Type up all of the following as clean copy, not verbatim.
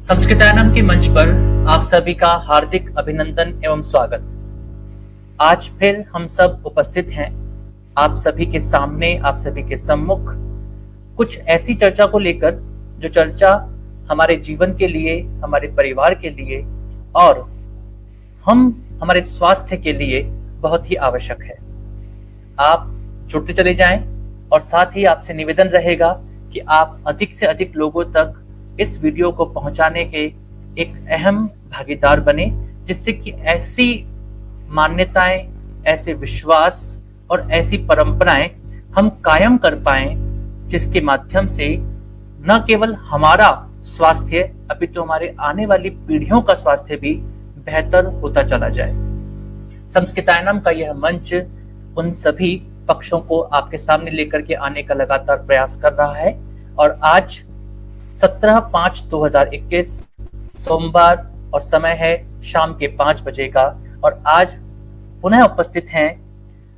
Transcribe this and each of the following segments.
संस्कृतायनम के मंच पर आप सभी का हार्दिक अभिनंदन एवं स्वागत। आज फिर हम सब उपस्थित हैं आप सभी के सामने, आप सभी के सम्मुख कुछ ऐसी चर्चा को लेकर जो चर्चा हमारे जीवन के लिए, हमारे परिवार के लिए और हमारे स्वास्थ्य के लिए बहुत ही आवश्यक है। आप जुड़ते चले जाएं और साथ ही आपसे निवेदन रहेगा कि आप अधिक से अधिक लोगों तक इस वीडियो को पहुंचाने के एक अहम भागीदार बने, जिससे कि ऐसी मान्यताएं, ऐसे विश्वास और ऐसी परंपराएं हम कायम कर पाएं, जिसके माध्यम से न केवल हमारा स्वास्थ्य अपितु हमारे आने वाली पीढ़ियों का स्वास्थ्य भी बेहतर होता चला जाए। संस्कृतायनम का यह मंच उन सभी पक्षों को आपके सामने लेकर के आने का लगातार प्रयास कर रहा है और आज 17/5/2021 सोमवार और समय है शाम के 5 बजे का। और आज पुनः उपस्थित हैं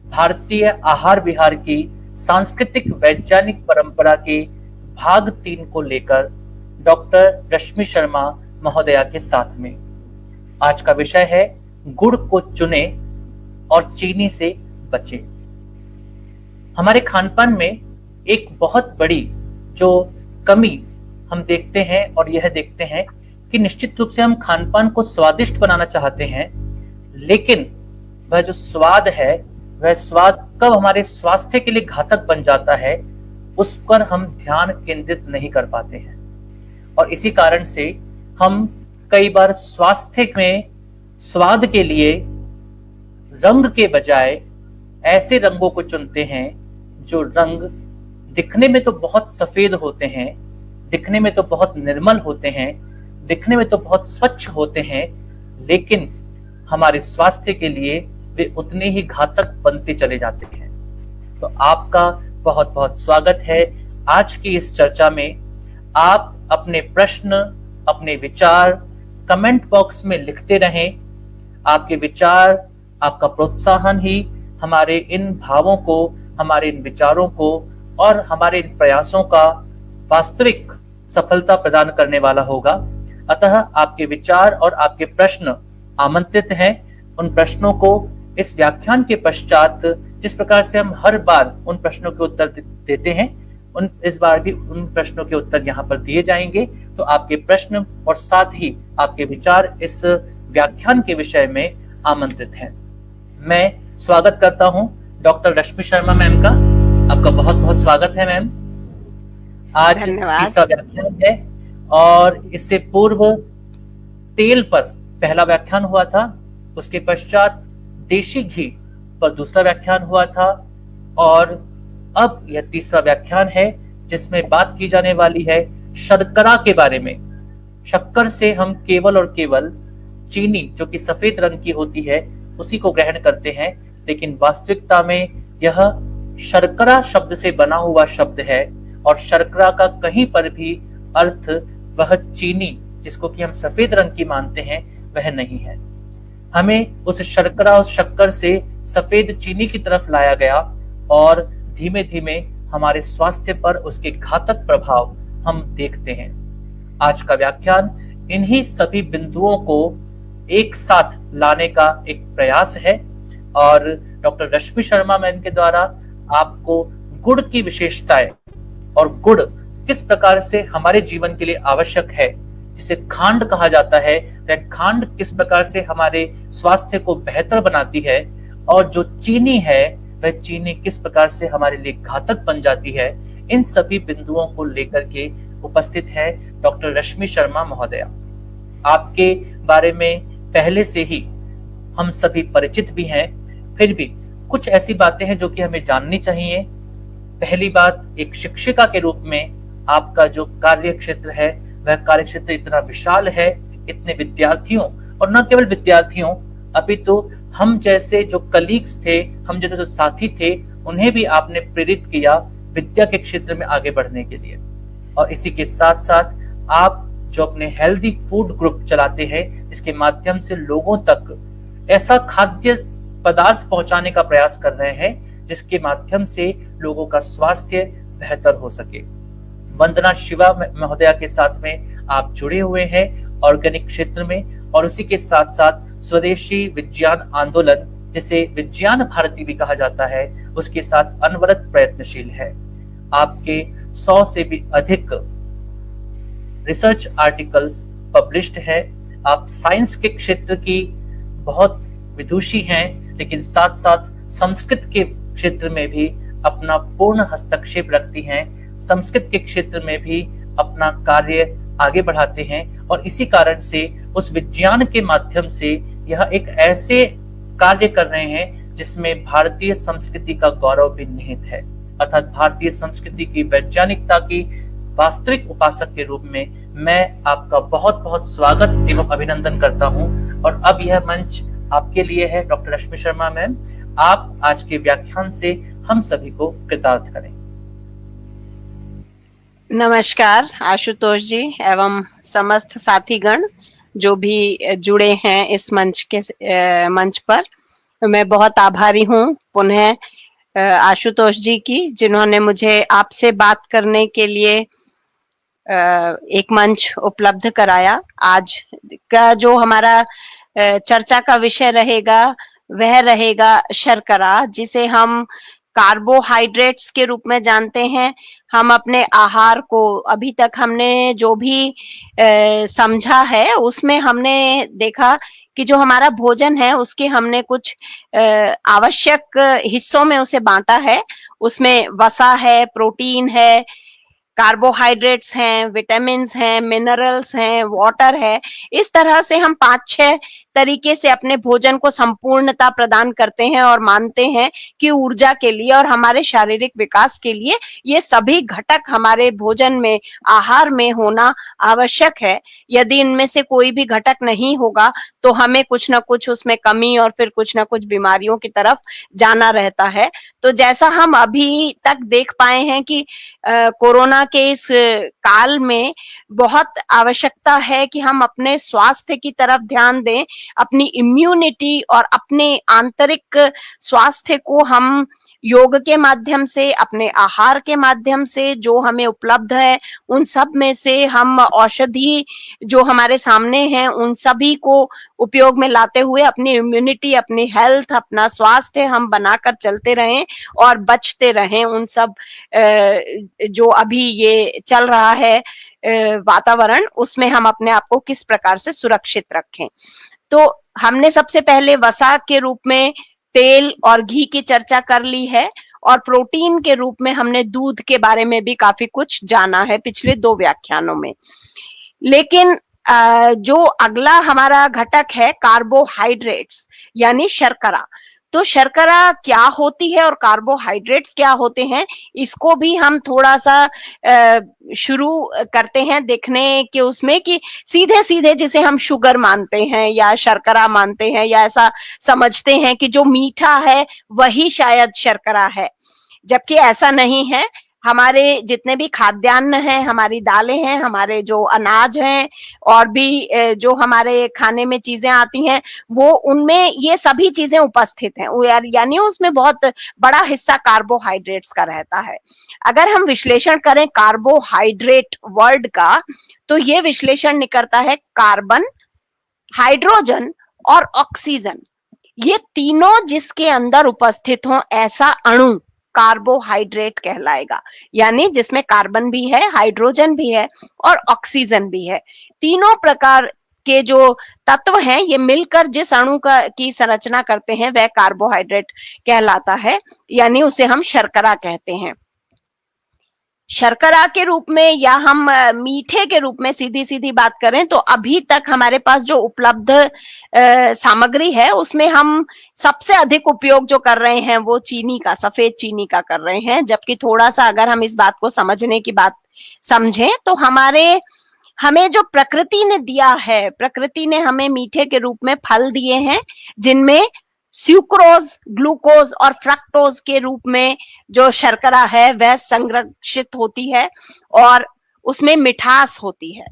भारतीय आहार विहार की सांस्कृतिक वैज्ञानिक परंपरा के भाग 3 को लेकर डॉक्टर रश्मि शर्मा महोदया के साथ में। आज का विषय है गुड़ को चुने और चीनी से बचे। हमारे खानपान में एक बहुत बड़ी जो कमी हम देखते हैं और यह देखते हैं कि निश्चित रूप से हम खानपान को स्वादिष्ट बनाना चाहते हैं, लेकिन वह जो स्वाद है वह स्वाद कब हमारे स्वास्थ्य के लिए घातक बन जाता है उस पर हम ध्यान केंद्रित नहीं कर पाते हैं। और इसी कारण से हम कई बार स्वास्थ्य में स्वाद के लिए रंग के बजाय ऐसे रंगों को चुनते हैं जो रंग दिखने में तो बहुत सफेद होते हैं, दिखने में तो बहुत निर्मल होते हैं, दिखने में तो बहुत स्वच्छ होते हैं, लेकिन हमारे स्वास्थ्य के लिए वे उतने ही घातक बनते चले जाते हैं। तो आपका बहुत बहुत स्वागत है आज की इस चर्चा में। आप अपने प्रश्न, अपने विचार कमेंट बॉक्स में लिखते रहें। आपके विचार, आपका प्रोत्साहन ही हमारे इन भावों को, हमारे इन विचारों को और हमारे इन प्रयासों का वास्तविक सफलता प्रदान करने वाला होगा। अतः आपके विचार और आपके प्रश्न आमंत्रित हैं। उन प्रश्नों को इस व्याख्यान के पश्चात, जिस प्रकार से हम हर बार उन प्रश्नों के उत्तर देते हैं, इस बार भी उन प्रश्नों के उत्तर यहाँ पर दिए जाएंगे। तो आपके प्रश्न और साथ ही आपके विचार इस व्याख्यान के विषय में आमंत्रित हैं। मैं स्वागत करता हूँ डॉक्टर रश्मि शर्मा मैम का। आपका बहुत बहुत स्वागत है मैम। आज तीसरा व्याख्यान है और इससे पूर्व तेल पर पहला व्याख्यान हुआ था, उसके पश्चात देशी घी पर दूसरा व्याख्यान हुआ था और अब यह तीसरा व्याख्यान है जिसमें बात की जाने वाली है शर्करा के बारे में। शक्कर से हम केवल और केवल चीनी जो कि सफेद रंग की होती है उसी को ग्रहण करते हैं, लेकिन वास्तविकता में यह शर्करा शब्द से बना हुआ शब्द है और शर्करा का कहीं पर भी अर्थ वह चीनी जिसको कि हम सफेद रंग की मानते हैं वह नहीं है। हमें उस शर्करा, उस शक्कर से सफेद चीनी की तरफ लाया गया और धीमे धीमे हमारे स्वास्थ्य पर उसके घातक प्रभाव हम देखते हैं। आज का व्याख्यान इन्हीं सभी बिंदुओं को एक साथ लाने का एक प्रयास है और डॉक्टर रश्मि शर्मा मैम के द्वारा आपको गुड़ की विशेषताएं और गुड़ किस प्रकार से हमारे जीवन के लिए आवश्यक है, जिसे खांड कहा जाता है, वह खांड किस प्रकार से हमारे स्वास्थ्य को बेहतर बनाती है और जो चीनी है वह चीनी किस प्रकार से हमारे लिए घातक बन जाती है, इन सभी बिंदुओं को लेकर के उपस्थित है डॉक्टर रश्मि शर्मा महोदया। आपके बारे में पहले से ही हम सभी परिचित भी हैं, फिर भी कुछ ऐसी बातें हैं जो कि हमें जाननी चाहिए। पहली बात, एक शिक्षिका के रूप में आपका जो कार्य क्षेत्र है वह कार्य क्षेत्र इतना विशाल है, इतने विद्यार्थियों और न केवल विद्यार्थियों अपितु हम जैसे जो कलीग्स थे, हम जैसे जो साथी थे, उन्हें भी आपने प्रेरित किया विद्या के क्षेत्र में आगे बढ़ने के लिए। और इसी के साथ साथ आप जो अपने हेल्दी फूड ग्रुप चलाते हैं, जिसके माध्यम से लोगों तक ऐसा खाद्य पदार्थ पहुंचाने का प्रयास कर रहे हैं जिसके माध्यम से लोगों का स्वास्थ्य बेहतर हो सके। वंदना शिवा महोदया के साथ में आप जुड़े हुए हैं ऑर्गेनिक क्षेत्र में, और उसी के साथ साथ स्वदेशी विज्ञान आंदोलन, जिसे विज्ञान भारती भी कहा जाता है, उसके साथ अनवरत प्रयत्नशील है। आपके 100 से भी अधिक रिसर्च आर्टिकल्स पब्लिश्ड है। आप साइंस के क्षेत्र की बहुत विदुषी हैं, लेकिन साथ साथ संस्कृत के क्षेत्र में भी अपना पूर्ण हस्तक्षेप रखती हैं, संस्कृत के क्षेत्र में भी अपना कार्य आगे बढ़ाते हैं, और इसी कारण से उस विज्ञान के माध्यम से यह एक ऐसे कार्य कर रहे हैं जिसमें भारतीय संस्कृति का गौरव भी निहित है। अर्थात भारतीय संस्कृति की वैज्ञानिकता की वास्तविक उपासक के रूप में मैं आपका बहुत बहुत स्वागत एवं अभिनंदन करता हूं। और अब यह मंच आपके लिए है डॉक्टर रश्मि शर्मा मैम, आप आज के व्याख्यान से हम सभी को कृतार्थ करें। नमस्कार आशुतोष जी एवं समस्त साथीगण जो भी जुड़े हैं इस मंच पर। मैं बहुत आभारी हूँ पुनः आशुतोष जी की, जिन्होंने मुझे आपसे बात करने के लिए एक मंच उपलब्ध कराया। आज का जो हमारा चर्चा का विषय रहेगा वह रहेगा शर्करा, जिसे हम कार्बोहाइड्रेट्स के रूप में जानते हैं। हम अपने आहार को अभी तक हमने जो भी समझा है उसमें हमने देखा कि जो हमारा भोजन है उसके हमने कुछ आवश्यक हिस्सों में उसे बांटा है। उसमें वसा है, प्रोटीन है, कार्बोहाइड्रेट्स हैं, विटामिन्स हैं, मिनरल्स हैं, वाटर है। इस तरह से हम 5-6 तरीके से अपने भोजन को संपूर्णता प्रदान करते हैं और मानते हैं कि ऊर्जा के लिए और हमारे शारीरिक विकास के लिए ये सभी घटक हमारे भोजन में, आहार में होना आवश्यक है। यदि इनमें से कोई भी घटक नहीं होगा तो हमें कुछ ना कुछ उसमें कमी और फिर कुछ ना कुछ बीमारियों की तरफ जाना रहता है। तो जैसा हम अभी तक देख पाए हैं कि कोरोना के इस काल में बहुत आवश्यकता है कि हम अपने स्वास्थ्य की तरफ ध्यान दें, अपनी इम्यूनिटी और अपने आंतरिक स्वास्थ्य को हम योग के माध्यम से, अपने आहार के माध्यम से जो हमें उपलब्ध है उन सब में से हम औषधि जो हमारे सामने हैं उन सभी को उपयोग में लाते हुए अपनी इम्यूनिटी, अपनी हेल्थ, अपना स्वास्थ्य हम बनाकर चलते रहें और बचते रहें उन सब जो अभी ये चल रहा है वातावरण, उसमें हम अपने आप को किस प्रकार से सुरक्षित रखें। तो हमने सबसे पहले वसा के रूप में तेल और घी की चर्चा कर ली है, और प्रोटीन के रूप में हमने दूध के बारे में भी काफी कुछ जाना है पिछले 2 व्याख्यानों में। लेकिन जो अगला हमारा घटक है कार्बोहाइड्रेट्स यानी शर्करा। तो शर्करा क्या होती है और कार्बोहाइड्रेट्स क्या होते हैं, इसको भी हम थोड़ा सा शुरू करते हैं देखने के उसमें कि सीधे सीधे जिसे हम शुगर मानते हैं या शर्करा मानते हैं या ऐसा समझते हैं कि जो मीठा है वही शायद शर्करा है, जबकि ऐसा नहीं है। हमारे जितने भी खाद्यान्न हैं, हमारी दालें हैं, हमारे जो अनाज हैं और भी जो हमारे खाने में चीजें आती हैं, वो उनमें ये सभी चीजें उपस्थित हैं, यानी उसमें बहुत बड़ा हिस्सा कार्बोहाइड्रेट्स का रहता है। अगर हम विश्लेषण करें कार्बोहाइड्रेट वर्ड का, तो ये विश्लेषण निकलता है कार्बन, हाइड्रोजन और ऑक्सीजन, ये तीनों जिसके अंदर उपस्थित हो ऐसा अणु कार्बोहाइड्रेट कहलाएगा। यानी जिसमें कार्बन भी है, हाइड्रोजन भी है और ऑक्सीजन भी है। तीनों प्रकार के जो तत्व हैं ये मिलकर जिस अणु की संरचना करते हैं वह कार्बोहाइड्रेट कहलाता है, यानी उसे हम शर्करा कहते हैं। शर्करा के रूप में या हम मीठे के रूप में सीधी सीधी बात करें तो अभी तक हमारे पास जो उपलब्ध सामग्री है उसमें हम सबसे अधिक उपयोग जो कर रहे हैं वो चीनी का, सफेद चीनी का कर रहे हैं। जबकि थोड़ा सा अगर हम इस बात को समझने की बात समझें तो हमें जो प्रकृति ने दिया है, प्रकृति ने हमें मीठे के रूप में फल दिए हैं जिनमें स्यूक्रोज, ग्लूकोज और फ्रक्टोज के रूप में जो शर्करा है वह संरक्षित होती है और उसमें मिठास होती है।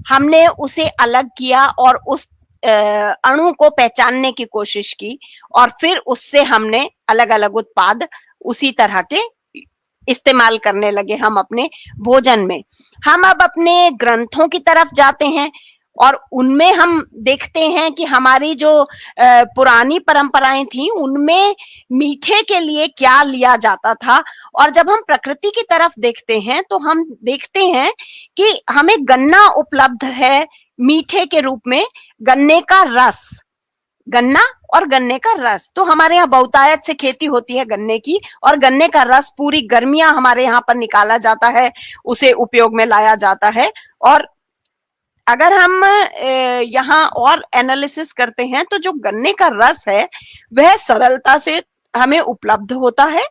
हमने उसे अलग किया और उस अणु को पहचानने की कोशिश की और फिर उससे हमने अलग अलग उत्पाद उसी तरह के इस्तेमाल करने लगे हम अपने भोजन में। हम अब अपने ग्रंथों की तरफ जाते हैं और उनमें हम देखते हैं कि हमारी जो पुरानी परंपराएं थी उनमें मीठे के लिए क्या लिया जाता था, और जब हम प्रकृति की तरफ देखते हैं तो हम देखते हैं कि हमें गन्ना उपलब्ध है मीठे के रूप में, गन्ने का रस, गन्ना और गन्ने का रस। तो हमारे यहाँ बहुतायत से खेती होती है गन्ने की, और गन्ने का रस पूरी गर्मियां हमारे यहाँ पर निकाला जाता है, उसे उपयोग में लाया जाता है। और अगर हम यहाँ और एनालिसिस करते हैं तो जो गन्ने का रस है वह सरलता से हमें उपलब्ध होता है।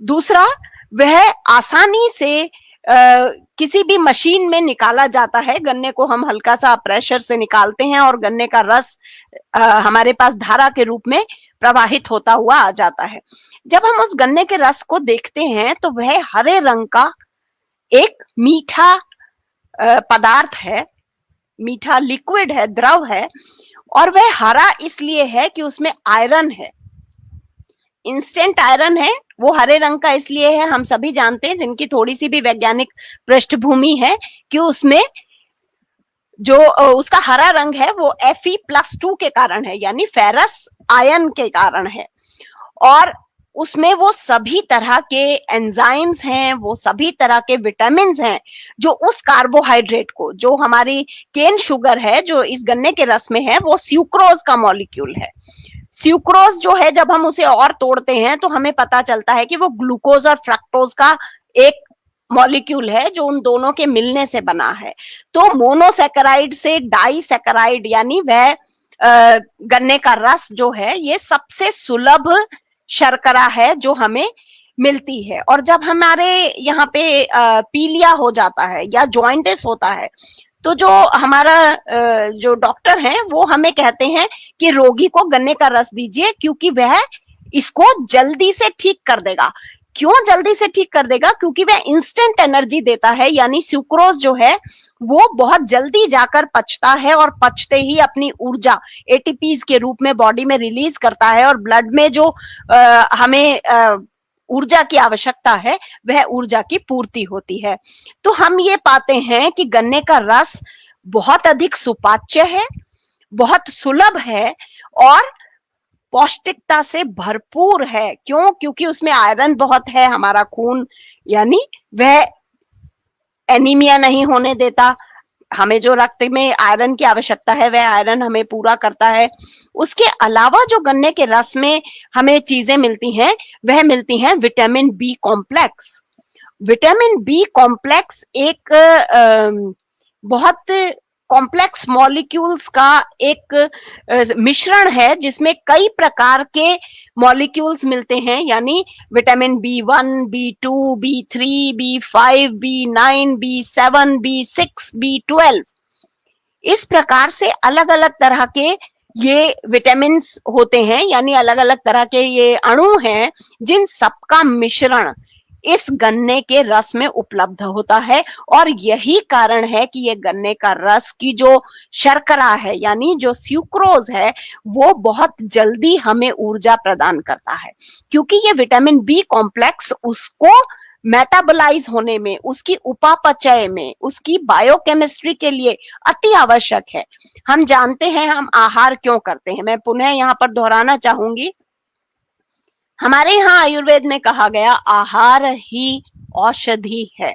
दूसरा, वह आसानी से किसी भी मशीन में निकाला जाता है। गन्ने को हम हल्का सा प्रेशर से निकालते हैं और गन्ने का रस हमारे पास धारा के रूप में प्रवाहित होता हुआ आ जाता है। जब हम उस गन्ने के रस को देखते हैं तो वह हरे रंग का एक मीठा पदार्थ है, मीठा लिक्विड है, द्रव है, और वह हरा इसलिए है कि उसमें आयरन है, इंस्टेंट आयरन है। वो हरे रंग का इसलिए है, हम सभी जानते हैं जिनकी थोड़ी सी भी वैज्ञानिक पृष्ठभूमि है, कि उसमें जो उसका हरा रंग है वो Fe+2 के कारण है, यानी फेरस आयन के कारण है। और उसमें वो सभी तरह के एंजाइम्स हैं, वो सभी तरह के विटामिन्स हैं जो उस कार्बोहाइड्रेट को, जो हमारी केन शुगर है जो इस गन्ने के रस में है, वो स्यूक्रोज का मॉलिक्यूल है। स्यूक्रोज जो है, जब हम उसे और तोड़ते हैं तो हमें पता चलता है कि वो ग्लूकोज और फ्रक्टोज का एक मॉलिक्यूल है जो उन दोनों के मिलने से बना है। तो मोनोसैकेराइड से डाइसैकेराइड, यानी वह गन्ने का रस जो है ये सबसे सुलभ शर्करा है जो हमें मिलती है। और जब हमारे यहाँ पे पीलिया हो जाता है या जॉइंटिस होता है तो जो हमारा जो डॉक्टर हैं वो हमें कहते हैं कि रोगी को गन्ने का रस दीजिए, क्योंकि वह इसको जल्दी से ठीक कर देगा। क्यों जल्दी से ठीक कर देगा? क्योंकि वह इंस्टेंट एनर्जी देता है, यानी सुक्रोज जो है वो बहुत जल्दी जाकर पचता है और पचते ही अपनी ऊर्जा एटीपीज के रूप में बॉडी में रिलीज करता है, और ब्लड में जो हमें ऊर्जा की आवश्यकता है वह ऊर्जा की पूर्ति होती है। तो हम ये पाते हैं कि गन्ने का रस बहुत अधिक सुपाच्य है, बहुत सुलभ है और पौष्टिकता से भरपूर है। क्यों? क्योंकि उसमें आयरन बहुत है, हमारा खून यानी वह एनीमिया नहीं होने देता, हमें जो रक्त में आयरन की आवश्यकता है वह आयरन हमें पूरा करता है। उसके अलावा जो गन्ने के रस में हमें चीजें मिलती हैं वह मिलती हैं vitamin B complex. Vitamin B complex एक बहुत कॉम्प्लेक्स मॉलिक्यूल्स का एक मिश्रण है जिसमें कई प्रकार के मॉलिक्यूल्स मिलते हैं, यानी vitamin B1, B2, B3, B5, B9, B7, B6, B12, इस प्रकार से अलग अलग तरह के ये विटामिन होते हैं, यानी अलग अलग तरह के ये अणु हैं जिन सबका मिश्रण इस गन्ने के रस में उपलब्ध होता है। और यही कारण है कि ये गन्ने का रस की जो शर्करा है, यानी जो सुक्रोज है, वो बहुत जल्दी हमें ऊर्जा प्रदान करता है, क्योंकि ये विटामिन बी कॉम्प्लेक्स उसको मेटाबोलाइज होने में, उसकी उपापचय में, उसकी बायोकेमिस्ट्री के लिए अति आवश्यक है। हम जानते हैं हम आहार क्यों करते हैं, मैं पुनः यहाँ पर दोहराना चाहूंगी। हमारे यहाँ आयुर्वेद में कहा गया आहार ही औषधि है,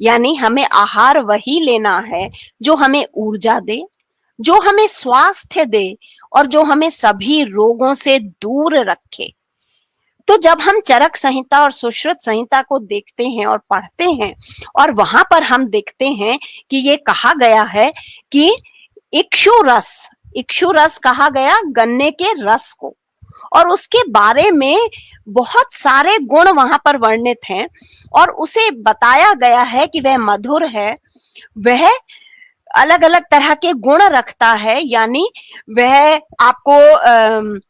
यानी हमें आहार वही लेना है जो हमें ऊर्जा दे, जो हमें स्वास्थ्य दे और जो हमें सभी रोगों से दूर रखे। तो जब हम चरक संहिता और सुश्रुत संहिता को देखते हैं और पढ़ते हैं, और वहां पर हम देखते हैं कि ये कहा गया है कि इक्षु रस कहा गया गन्ने के रस को, और उसके बारे में बहुत सारे गुण वहां पर वर्णित हैं, और उसे बताया गया है कि वह मधुर है, वह अलग अलग तरह के गुण रखता है, यानी वह आपको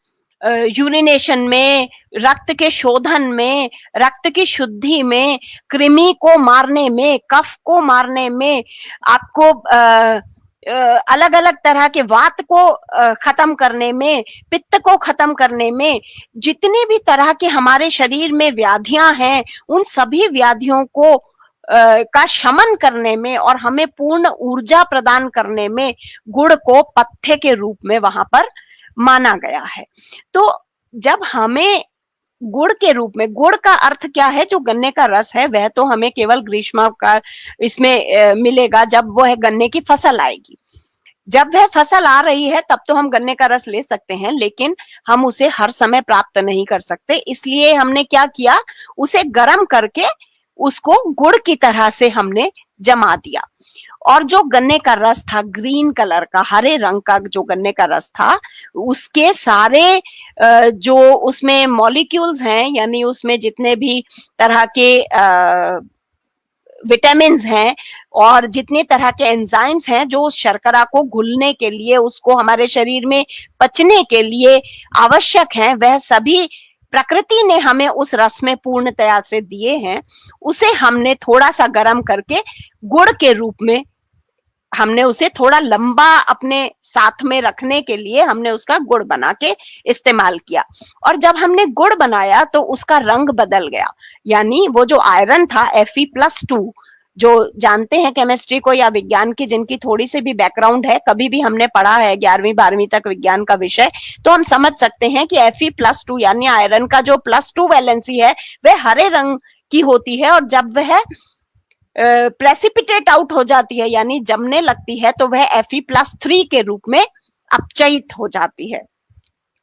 यूरिनेशन में, रक्त के शोधन में, रक्त की शुद्धि में, कृमि को मारने में, कफ को मारने में, आपको अलग अलग तरह के वात को खत्म करने में, पित्त को खत्म करने में, जितने भी तरह के हमारे शरीर में व्याधियां हैं उन सभी व्याधियों को का शमन करने में और हमें पूर्ण ऊर्जा प्रदान करने में गुड़ को पथ्य के रूप में वहां पर माना गया है। तो जब हमें गुड़ के रूप में, गुड़ का अर्थ क्या है, जो गन्ने का रस है वह तो हमें केवल ग्रीष्म का इसमें मिलेगा जब वह गन्ने की फसल आएगी। जब वह फसल आ रही है तब तो हम गन्ने का रस ले सकते हैं, लेकिन हम उसे हर समय प्राप्त नहीं कर सकते। इसलिए हमने क्या किया, उसे गर्म करके उसको गुड़ की तरह से हमने जमा दिया। और जो गन्ने का रस था, ग्रीन कलर का, हरे रंग का जो गन्ने का रस था, उसके सारे जो उसमें मॉलिक्यूल्स हैं, यानी उसमें जितने भी तरह के विटामिन्स हैं और जितने तरह के एंजाइम्स हैं जो उस शर्करा को घुलने के लिए, उसको हमारे शरीर में पचने के लिए आवश्यक हैं, वह सभी प्रकृति ने हमें उस रस में पूर्णतया से दिए हैं। उसे हमने थोड़ा सा गर्म करके गुड़ के रूप में, हमने उसे थोड़ा लंबा अपने साथ में रखने के लिए हमने उसका गुड़ बना के इस्तेमाल किया। और जब हमने गुड़ बनाया तो उसका रंग बदल गया, यानी वो जो आयरन था Fe+2, जो जानते हैं केमिस्ट्री को या विज्ञान की जिनकी थोड़ी सी भी बैकग्राउंड है, कभी भी हमने पढ़ा है 11वीं 12वीं तक विज्ञान का विषय, तो हम समझ सकते हैं कि Fe+2 यानी आयरन का जो +2 वैलेंसी है वह हरे रंग की होती है, और जब वह प्रेसिपिटेट आउट हो जाती है यानी जमने लगती है तो वह Fe+3 के रूप में अपचयित हो जाती है,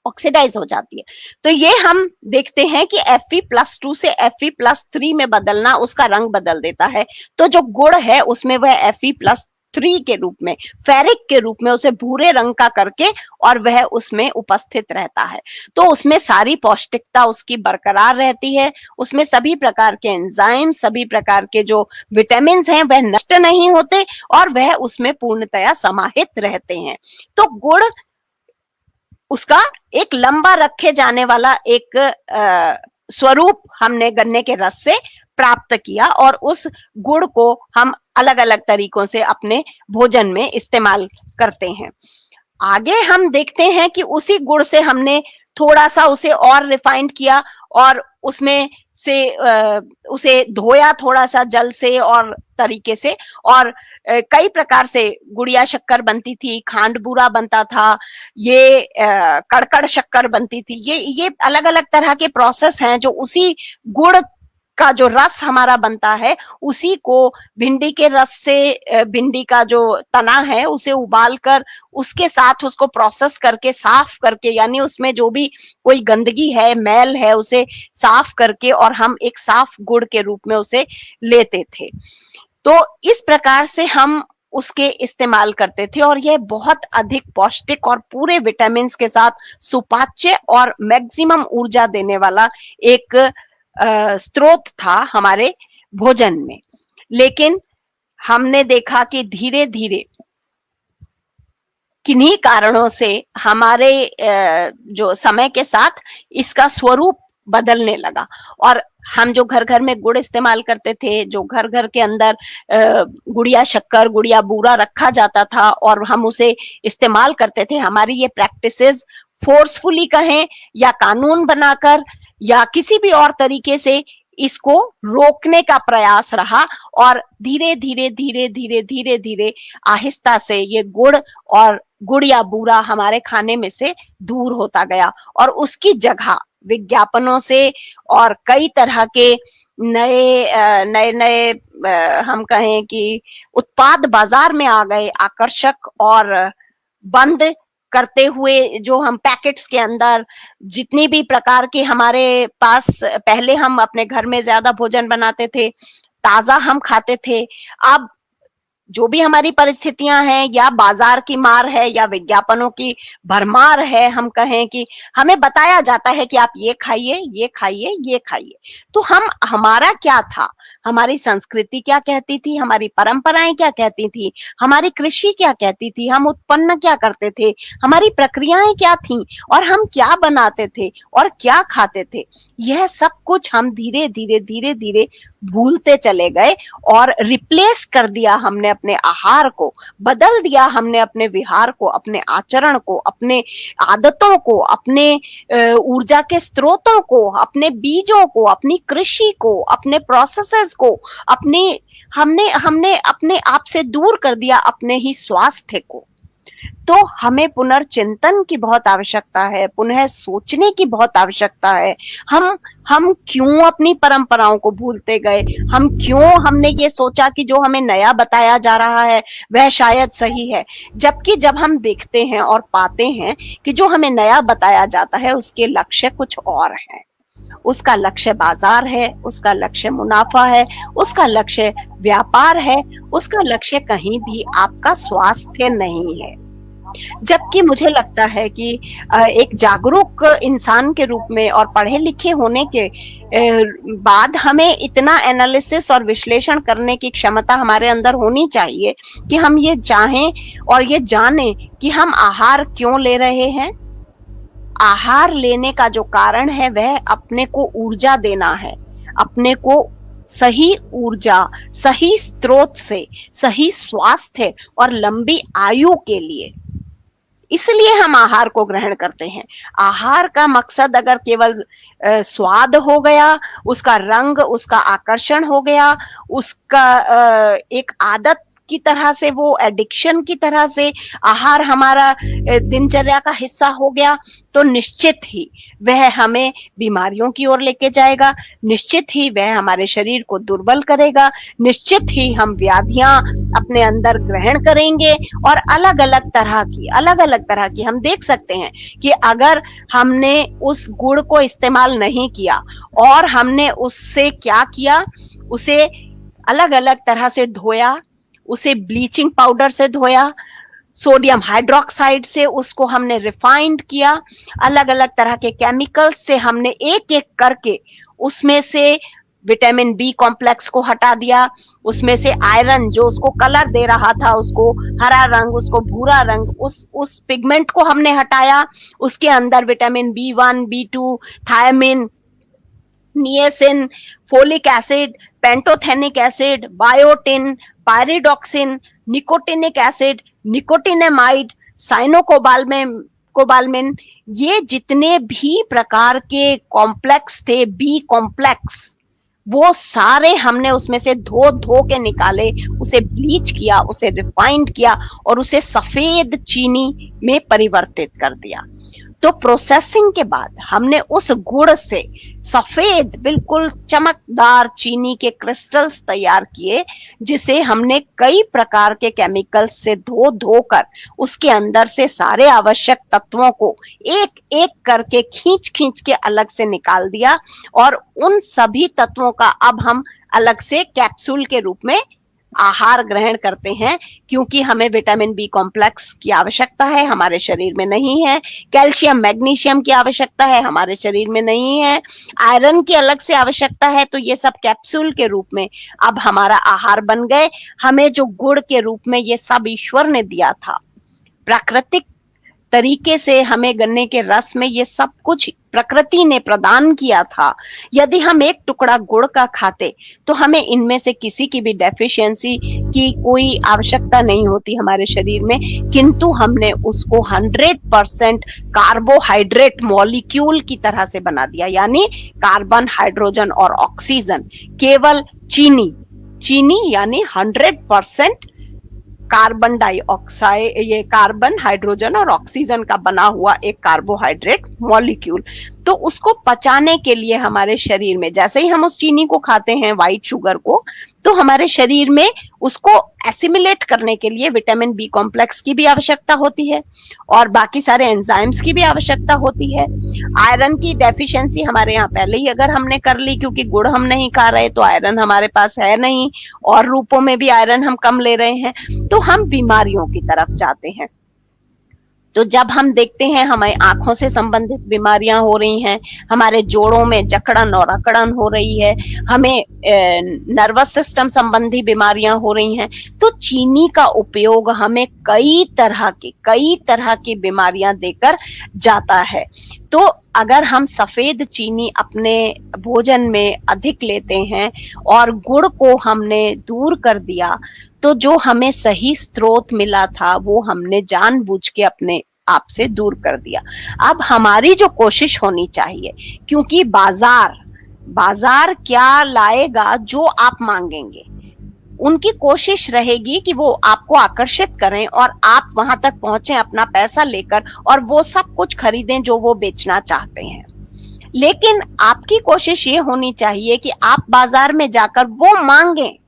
ऑक्सीडाइज हो जाती है। तो ये हम देखते हैं कि Fe+2 से Fe+3 में बदलना उसका रंग बदल देता है। तो जो गुड़ है उसमें वह Fe+3 के रूप में, फेरिक के रूप में उसे भूरे रंग का करके और वह उसमें उपस्थित रहता है। तो उसमें सारी पौष्टिकता उसकी बरकरार रहती है, उसमें सभी प्रकार के एंजाइम, सभी प्रकार के जो विटामिन हैं वह नष्ट नहीं होते और वह उसमें पूर्णतया समाहित रहते हैं। तो गुड़ उसका एक लंबा रखे जाने वाला एक स्वरूप हमने गन्ने के रस से प्राप्त किया, और उस गुड़ को हम अलग अलग तरीकों से अपने भोजन में इस्तेमाल करते हैं। आगे हम देखते हैं कि उसी गुड़ से हमने थोड़ा सा उसे और रिफाइंड किया और उसमें से उसे धोया थोड़ा सा जल से और तरीके से, और कई प्रकार से गुड़िया शक्कर बनती थी, खांड बूरा बनता था, ये कड़कड़ शक्कर बनती थी। ये अलग अलग तरह के प्रोसेस हैं जो उसी गुड़ का जो रस हमारा बनता है उसी को भिंडी के रस से, भिंडी का जो तना है उसे उबाल कर उसके साथ उसको प्रोसेस करके साफ करके, यानी उसमें जो भी कोई गंदगी है, मैल है, उसे साफ करके और हम एक साफ गुड़ के रूप में उसे लेते थे। तो इस प्रकार से हम उसके इस्तेमाल करते थे और यह बहुत अधिक पौष्टिक और पूरे विटामिन के साथ सुपाच्य और मैक्सिमम ऊर्जा देने वाला एक स्रोत था हमारे भोजन में। लेकिन हमने देखा कि धीरे धीरे किन्हीं कारणों से हमारे जो समय के साथ इसका स्वरूप बदलने लगा, और हम जो घर घर में गुड़ इस्तेमाल करते थे, जो घर घर के अंदर गुड़िया शक्कर, गुड़िया बूरा रखा जाता था और हम उसे इस्तेमाल करते थे, हमारी ये प्रैक्टिसेस फोर्सफुली कहें या कानून बनाकर या किसी भी और तरीके से इसको रोकने का प्रयास रहा, और धीरे धीरे धीरे धीरे धीरे धीरे आहिस्ता से ये गुड़ और गुड़ या बूरा हमारे खाने में से दूर होता गया, और उसकी जगह विज्ञापनों से और कई तरह के नए नए हम कहें कि उत्पाद बाजार में आ गए, आकर्षक और बंद करते हुए, जो हम पैकेट्स के अंदर जितनी भी प्रकार के हमारे पास, पहले हम अपने घर में ज्यादा भोजन बनाते थे, ताजा हम खाते थे, अब जो भी हमारी परिस्थितियां हैं या बाजार की मार है या विज्ञापनों की भरमार है, हम कहें कि हमें बताया जाता है कि आप ये खाइए, ये खाइए, ये खाइए। तो हमारा क्या था, हमारी संस्कृति क्या कहती थी, हमारी परंपराएं क्या कहती थी, हमारी कृषि क्या कहती थी, हम उत्पन्न क्या करते थे, हमारी प्रक्रियाएं क्या थीं और हम क्या बनाते थे और क्या खाते थे, यह सब कुछ हम धीरे धीरे धीरे धीरे भूलते चले गए और रिप्लेस कर दिया हमने अपने आहार को, बदल दिया हमने अपने विहार को, अपने आचरण को, अपने आदतों को, अपने ऊर्जा के स्रोतों को, अपने बीजों को, अपनी कृषि को, अपने प्रोसेसेस को, अपने हमने हमने अपने आप से दूर कर दिया अपने ही स्वास्थ्य को। तो हमें पुनर्चिंतन की बहुत आवश्यकता है, पुनः सोचने की बहुत आवश्यकता है। हम क्यों अपनी परंपराओं को भूलते गए, हम क्यों हमने ये सोचा कि जो हमें नया बताया जा रहा है वह शायद सही है, जबकि जब हम देखते हैं और पाते हैं कि जो हमें नया बताया जाता है उसके लक्ष्य कुछ और हैं। उसका लक्ष्य बाजार है, उसका लक्ष्य मुनाफा है, उसका लक्ष्य व्यापार है, उसका लक्ष्य कहीं भी आपका स्वास्थ्य नहीं है। जबकि मुझे लगता है कि एक जागरूक इंसान के रूप में और पढ़े लिखे होने के बाद हमें इतना एनालिसिस और विश्लेषण करने की क्षमता हमारे अंदर होनी चाहिए कि हम ये चाहें और ये जानें कि हम आहार क्यों ले रहे हैं। आहार लेने का जो कारण है वह अपने को ऊर्जा देना है, अपने को सही ऊर्जा, सही स्रोत से, सही स्वास्थ्य और लंबी आयु के लिए। इसलिए हम आहार को ग्रहण करते हैं। आहार का मकसद अगर केवल स्वाद हो गया, उसका रंग, उसका आकर्षण हो गया, उसका एक आदत की तरह से, वो एडिक्शन की तरह से आहार हमारा दिनचर्या का हिस्सा हो गया, तो निश्चित ही वह हमें बीमारियों की ओर लेके जाएगा, निश्चित ही वह हमारे शरीर को दुर्बल करेगा, निश्चित ही हम व्याधियां अपने अंदर ग्रहण करेंगे और अलग अलग तरह की हम देख सकते हैं कि अगर हमने उस गुड़ को इस्तेमाल नहीं किया और हमने उससे क्या किया, उसे अलग अलग तरह से धोया, उसे ब्लीचिंग पाउडर से धोया, सोडियम हाइड्रोक्साइड से उसको हमने रिफाइंड किया, अलग अलग तरह के केमिकल्स से हमने एक एक करके उसमें से विटामिन बी कॉम्प्लेक्स को हटा दिया, उसमें से आयरन जो उसको कलर दे रहा था, उसको हरा रंग, उसको भूरा रंग, उस पिगमेंट को हमने हटाया, उसके अंदर vitamin B1, B2, thiamine, niacin, folic acid, pantothenic acid, biotin, pyridoxine, nicotinic acid, nicotinamide, cyanocobalamin, ये जितने भी प्रकार के कॉम्प्लेक्स थे, बी कॉम्प्लेक्स, वो सारे हमने उसमें से धो धो के निकाले, उसे ब्लीच किया, उसे रिफाइंड किया और उसे सफेद चीनी में परिवर्तित कर दिया। तो प्रोसेसिंग के बाद हमने उस गुड़ से सफेद बिल्कुल चमकदार चीनी के क्रिस्टल्स तैयार किए, जिसे हमने कई प्रकार के केमिकल्स से धो धोकर उसके अंदर से सारे आवश्यक तत्वों को एक एक करके खींच खींच के अलग से निकाल दिया और उन सभी तत्वों का अब हम अलग से कैप्सूल के रूप में आहार ग्रहण करते हैं, क्योंकि हमें विटामिन बी कॉम्प्लेक्स की आवश्यकता है, हमारे शरीर में नहीं है, कैल्शियम मैग्नीशियम की आवश्यकता है, हमारे शरीर में नहीं है, आयरन की अलग से आवश्यकता है। तो ये सब कैप्सूल के रूप में अब हमारा आहार बन गए। हमें जो गुड़ के रूप में ये सब ईश्वर ने दिया था, प्राकृतिक तरीके से हमें गन्ने के रस में ये सब कुछ प्रकृति ने प्रदान किया था, यदि हम एक टुकड़ा गुड़ का खाते तो हमें इनमें से किसी की भी डेफिशिएंसी की कोई आवश्यकता नहीं होती हमारे शरीर में, किंतु हमने उसको 100% कार्बोहाइड्रेट मॉलिक्यूल की तरह से बना दिया, यानी कार्बन, हाइड्रोजन और ऑक्सीजन, केवल चीनी यानी 100% कार्बन डाइऑक्साइड, ये कार्बन, हाइड्रोजन और ऑक्सीजन का बना हुआ एक कार्बोहाइड्रेट मॉलिक्यूल। तो उसको पचाने के लिए हमारे शरीर में, जैसे ही हम उस चीनी को खाते हैं, व्हाइट शुगर को, तो हमारे शरीर में उसको एसिमिलेट करने के लिए विटामिन बी कॉम्प्लेक्स की भी आवश्यकता होती है और बाकी सारे एंजाइम्स की भी आवश्यकता होती है। आयरन की डेफिशिएंसी हमारे यहाँ पहले ही अगर हमने कर ली, क्योंकि गुड़ हम नहीं खा रहे तो आयरन हमारे पास है नहीं, और रूपों में भी आयरन हम कम ले रहे हैं, तो हम बीमारियों की तरफ जाते हैं। तो जब हम देखते हैं हमें आंखों से संबंधित बीमारियां हो रही हैं, हमारे जोड़ों में जकड़न और अकड़न हो रही है, हमें नर्वस सिस्टम संबंधी बीमारियां हो रही हैं, तो चीनी का उपयोग हमें कई तरह की बीमारियां देकर जाता है। तो अगर हम सफेद चीनी अपने भोजन में अधिक लेते हैं और गुड़ को हमने दूर कर दिया, तो जो हमें सही स्रोत मिला था वो हमने जानबूझ के अपने आप से दूर कर दिया। अब हमारी जो कोशिश होनी चाहिए, क्योंकि बाजार क्या लाएगा जो आप मांगेंगे, उनकी कोशिश रहेगी कि वो आपको आकर्षित करें और आप वहां तक पहुंचे अपना पैसा लेकर और वो सब कुछ खरीदें जो वो बेचना चाहते हैं। लेकिन आपकी कोशिश ये होनी चाहिए कि आप बाजार में जाकर वो मांगें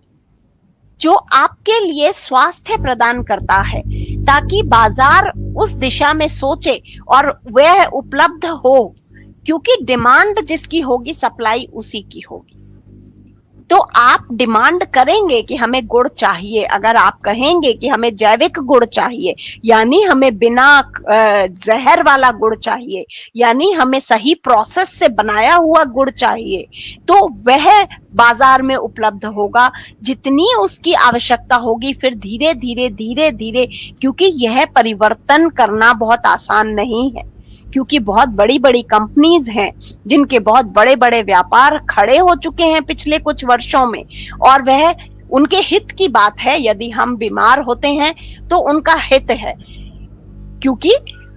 जो आपके लिए स्वास्थ्य प्रदान करता है, ताकि बाजार उस दिशा में सोचे और वह उपलब्ध हो, क्योंकि डिमांड जिसकी होगी सप्लाई उसी की होगी। तो आप डिमांड करेंगे कि हमें गुड़ चाहिए, अगर आप कहेंगे कि हमें जैविक गुड़ चाहिए, यानी हमें बिना जहर वाला गुड़ चाहिए, यानी हमें सही प्रोसेस से बनाया हुआ गुड़ चाहिए, तो वह बाजार में उपलब्ध होगा जितनी उसकी आवश्यकता होगी। फिर धीरे धीरे, क्योंकि यह परिवर्तन करना बहुत आसान नहीं है, क्योंकि बहुत बड़ी बड़ी कंपनीज हैं जिनके बहुत बड़े बड़े व्यापार खड़े हो चुके हैं पिछले कुछ वर्षों में, और वह उनके हित की बात है। यदि हम बीमार होते हैं तो उनका हित है, क्योंकि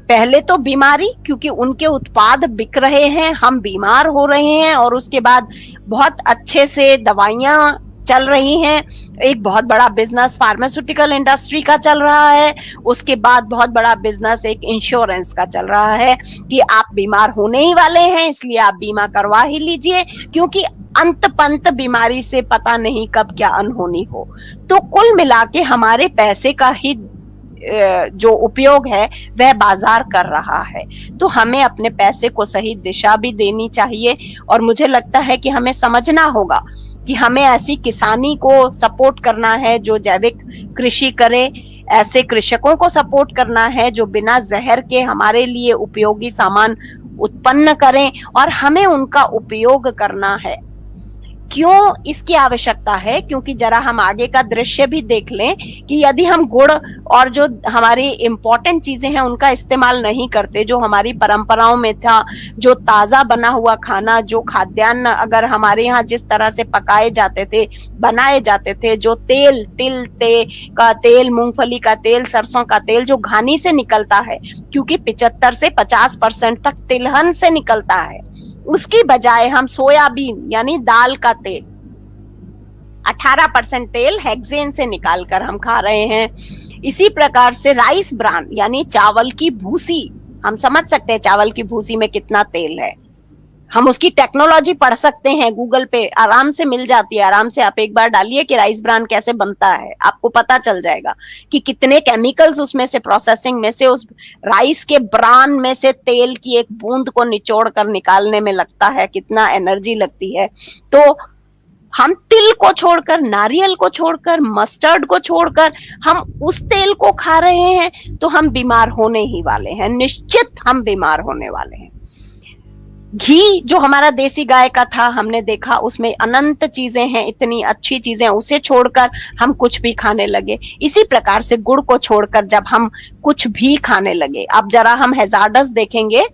पहले तो बीमारी, क्योंकि उनके उत्पाद बिक रहे हैं, हम बीमार हो रहे हैं, और उसके बाद बहुत अच्छे से दवाइयां चल रही हैं। एक बहुत बड़ा बिजनेस फार्मास्यूटिकल इंडस्ट्री का चल रहा है, उसके बाद बहुत बड़ा बिजनेस एक इंश्योरेंस का चल रहा है कि आप बीमार होने ही वाले हैं इसलिए आप बीमा करवा ही लीजिए, क्योंकि अंत पंत बीमारी से पता नहीं कब क्या अनहोनी हो। तो कुल मिला के हमारे पैसे का ही जो उपयोग है वह बाजार कर रहा है। तो हमें अपने पैसे को सही दिशा भी देनी चाहिए, और मुझे लगता है कि हमें समझना होगा कि हमें ऐसी किसानी को सपोर्ट करना है जो जैविक कृषि करे, ऐसे कृषकों को सपोर्ट करना है जो बिना जहर के हमारे लिए उपयोगी सामान उत्पन्न करें, और हमें उनका उपयोग करना है। क्यों इसकी आवश्यकता है? क्योंकि जरा हम आगे का दृश्य भी देख लें कि यदि हम गुड़ और जो हमारी इंपॉर्टेंट चीजें हैं उनका इस्तेमाल नहीं करते, जो हमारी परंपराओं में था, जो ताजा बना हुआ खाना, जो खाद्यान्न अगर हमारे यहाँ जिस तरह से पकाए जाते थे, बनाए जाते थे, जो तिल का तेल, मूंगफली का तेल, सरसों का तेल जो घानी से निकलता है, क्योंकि 75 से 50% तक तिलहन से निकलता है, उसकी बजाय हम सोयाबीन यानी दाल का तेल 18% तेल हेक्सेन से निकालकर हम खा रहे हैं। इसी प्रकार से राइस ब्रान यानी चावल की भूसी, हम समझ सकते हैं चावल की भूसी में कितना तेल है, हम उसकी टेक्नोलॉजी पढ़ सकते हैं, गूगल पे आराम से मिल जाती है। आराम से आप एक बार डालिए कि राइस ब्रान कैसे बनता है, आपको पता चल जाएगा कि कितने केमिकल्स उसमें से, प्रोसेसिंग में से, उस राइस के ब्रान में से तेल की एक बूंद को निचोड़ कर निकालने में लगता है, कितना एनर्जी लगती है। तो हम तिल को छोड़कर, नारियल को छोड़कर, मस्टर्ड को छोड़कर हम उस तेल को खा रहे हैं, तो हम बीमार होने ही वाले हैं, निश्चित हम बीमार होने वाले हैं। घी जो हमारा देसी गाय का था, हमने देखा उसमें अनंत चीजें हैं, इतनी अच्छी चीजें, उसे छोड़कर हम कुछ भी खाने लगे। इसी प्रकार से गुड़ को छोड़कर जब हम कुछ भी खाने लगे, अब जरा हम हैजार्डस देखेंगे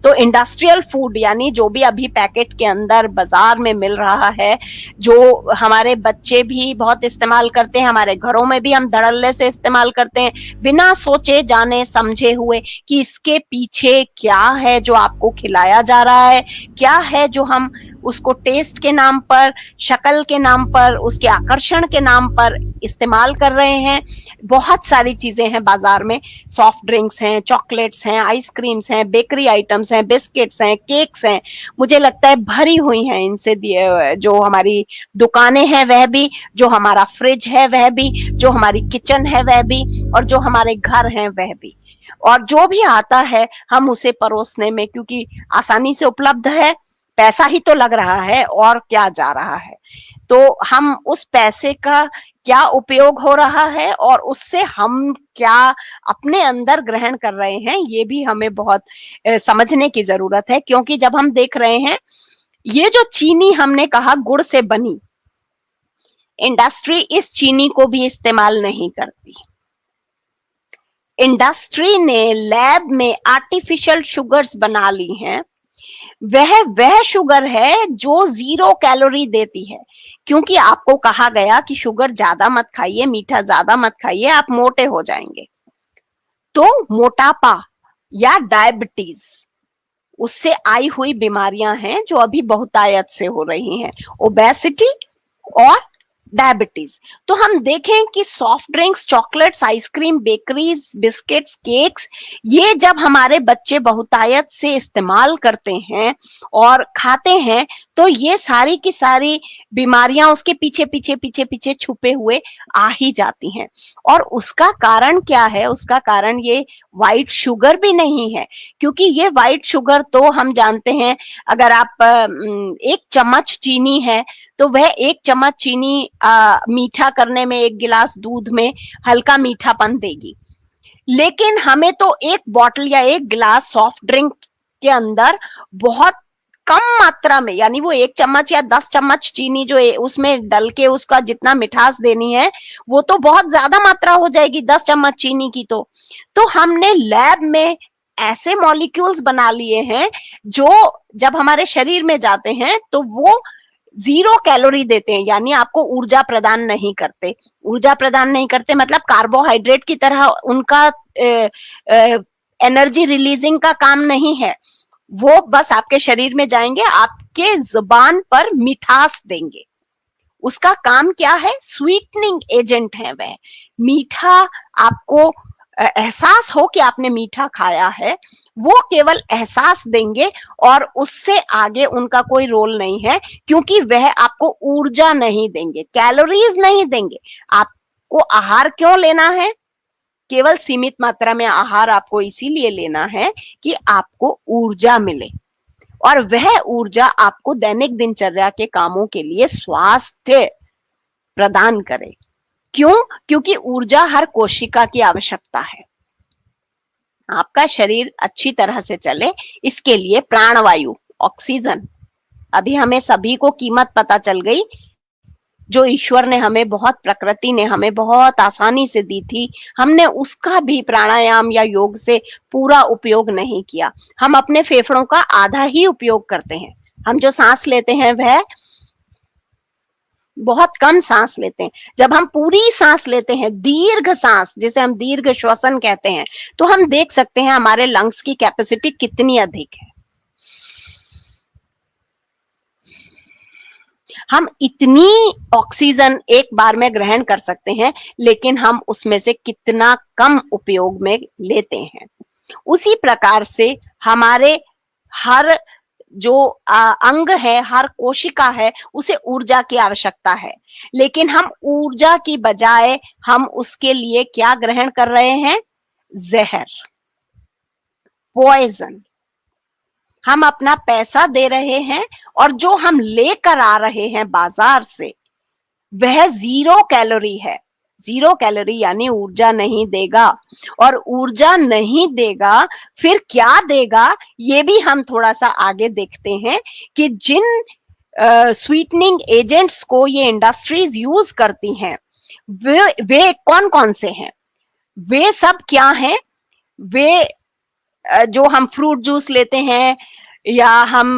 तो इंडस्ट्रियल फूड यानी जो भी अभी पैकेट के अंदर बाजार में मिल रहा है, जो हमारे बच्चे भी बहुत इस्तेमाल करते हैं, हमारे घरों में भी हम धड़ल्ले से इस्तेमाल करते हैं, बिना सोचे जाने समझे हुए कि इसके पीछे क्या है जो आपको खिलाया जा रहा है, क्या है जो हम उसको टेस्ट के नाम पर, शक्ल के नाम पर, उसके आकर्षण के नाम पर इस्तेमाल कर रहे हैं। बहुत सारी चीजें हैं बाजार में, सॉफ्ट ड्रिंक्स हैं, चॉकलेट्स हैं, आइसक्रीम्स हैं, बेकरी आइटम्स हैं, बिस्किट्स हैं, केक्स हैं, मुझे लगता है भरी हुई हैं इनसे। जो हमारी दुकानें हैं वह भी, जो हमारा फ्रिज है वह भी, जो हमारी किचन है वह भी, और जो हमारे घर हैं वह भी, और जो भी आता है हम उसे परोसने में, क्योंकि आसानी से उपलब्ध है, पैसा ही तो लग रहा है और क्या जा रहा है, तो हम उस पैसे का क्या उपयोग हो रहा है और उससे हम क्या अपने अंदर ग्रहण कर रहे हैं, ये भी हमें बहुत समझने की जरूरत है। क्योंकि जब हम देख रहे हैं ये जो चीनी हमने कहा गुड़ से बनी, इंडस्ट्री इस चीनी को भी इस्तेमाल नहीं करती। इंडस्ट्री ने लैब में आर्टिफिशियल शुगर्स बना ली हैं। वह शुगर है जो 0 कैलोरी देती है, क्योंकि आपको कहा गया कि शुगर ज्यादा मत खाइए, मीठा ज्यादा मत खाइए, आप मोटे हो जाएंगे। तो मोटापा या डायबिटीज, उससे आई हुई बीमारियां हैं जो अभी बहुतायत से हो रही हैं, ओबेसिटी और डायबिटीज। तो हम देखें कि soft drinks, chocolates, ice cream, bakeries, biscuits, cakes, ये जब हमारे बच्चे बहुतायत से इस्तेमाल करते हैं और खाते हैं, तो ये सारी की सारी बीमारियां उसके पीछे पीछे पीछे पीछे छुपे हुए आ ही जाती हैं। और उसका कारण क्या है? उसका कारण ये व्हाइट शुगर भी नहीं है, क्योंकि ये व्हाइट शुगर तो हम जानते हैं, अगर आप 1 चम्मच चीनी है तो वह 1 चम्मच चीनी मीठा करने में 1 गिलास दूध में हल्का मीठापन देगी। लेकिन हमें तो 1 बॉटल या 1 गिलास सॉफ्ट ड्रिंक के अंदर बहुत कम मात्रा में, यानी वो 1 चम्मच या 10 चम्मच चीनी जो उसमें डल के उसका जितना मिठास देनी है, वो तो बहुत ज्यादा मात्रा हो जाएगी 10 चम्मच चीनी की। तो हमने लैब में ऐसे मॉलिक्यूल्स बना लिए हैं जो जब हमारे शरीर में जाते हैं तो वो 0 कैलोरी देते हैं, यानी आपको ऊर्जा प्रदान नहीं करते। ऊर्जा प्रदान नहीं करते मतलब कार्बोहाइड्रेट की तरह उनका एनर्जी रिलीजिंग का काम नहीं है। वो बस आपके शरीर में जाएंगे, आपके जुबान पर मिठास देंगे। उसका काम क्या है? स्वीटनिंग एजेंट है वह। मीठा आपको एहसास हो कि आपने मीठा खाया है, वो केवल एहसास देंगे और उससे आगे उनका कोई रोल नहीं है, क्योंकि वह आपको ऊर्जा नहीं देंगे, कैलोरीज नहीं देंगे। आपको आहार क्यों लेना है? केवल सीमित मात्रा में आहार आपको इसीलिए लेना है कि आपको ऊर्जा मिले, और वह ऊर्जा आपको दैनिक दिनचर्या के कामों के लिए स्वास्थ्य प्रदान करे। क्यों? क्योंकि ऊर्जा हर कोशिका की आवश्यकता है। आपका शरीर अच्छी तरह से चले, इसके लिए प्राणवायु, ऑक्सीजन, अभी हमें सभी को कीमत पता चल गई जो ईश्वर ने हमें बहुत, प्रकृति ने हमें बहुत आसानी से दी थी, हमने उसका भी प्राणायाम या योग से पूरा उपयोग नहीं किया। हम अपने फेफड़ों का आधा ही उपयोग करते हैं। हम जो सांस लेते हैं वह बहुत कम सांस लेते हैं। जब हम पूरी सांस लेते हैं, दीर्घ सांस, जिसे हम दीर्घ श्वसन कहते हैं, तो हम देख सकते हैं हमारे लंग्स की कैपेसिटी कितनी अधिक है। हम इतनी ऑक्सीजन एक बार में ग्रहण कर सकते हैं, लेकिन हम उसमें से कितना कम उपयोग में लेते हैं। उसी प्रकार से हमारे हर जो अंग है, हर कोशिका है, उसे ऊर्जा की आवश्यकता है, लेकिन हम ऊर्जा की बजाय हम उसके लिए क्या ग्रहण कर रहे हैं? जहर, पॉइजन। हम अपना पैसा दे रहे हैं और जो हम लेकर आ रहे हैं बाजार से वह 0 कैलोरी है। 0 कैलोरी यानी ऊर्जा नहीं देगा। और ऊर्जा नहीं देगा फिर क्या देगा, ये भी हम थोड़ा सा आगे देखते हैं कि जिन स्वीटनिंग एजेंट्स को ये इंडस्ट्रीज यूज करती हैं वे कौन कौन से हैं? वे सब क्या हैं? वे जो हम फ्रूट जूस लेते हैं या हम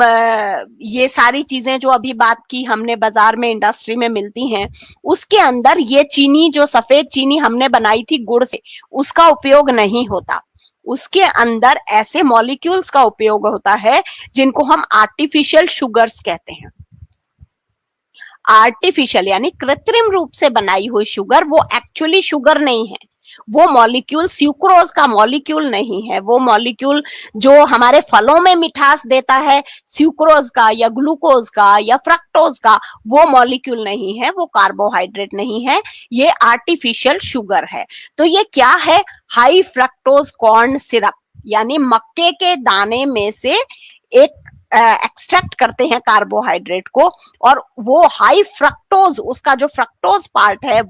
ये सारी चीजें जो अभी बात की हमने, बाजार में इंडस्ट्री में मिलती हैं, उसके अंदर ये चीनी, जो सफेद चीनी हमने बनाई थी गुड़ से, उसका उपयोग नहीं होता। उसके अंदर ऐसे मॉलिक्यूल्स का उपयोग होता है जिनको हम आर्टिफिशियल शुगर्स कहते हैं। आर्टिफिशियल यानी कृत्रिम रूप से बनाई हुई शुगर, वो एक्चुअली शुगर नहीं है। वो मॉलिक्यूल स्यूक्रोज का मॉलिक्यूल नहीं है। वो मॉलिक्यूल जो हमारे फलों में मिठास देता है, स्यूक्रोज का या ग्लूकोज का या फ्रक्टोज का, वो मॉलिक्यूल नहीं है, वो कार्बोहाइड्रेट नहीं है, ये आर्टिफिशियल शुगर है। तो ये क्या है? हाई फ्रक्टोज कॉर्न सिरप, यानी मक्के के दाने में से एक एक्सट्रैक्ट करते हैं कार्बोहाइड्रेट को, और वो हाई फ्रक्टोज, उसका जो फ्रक्टोज पार्ट है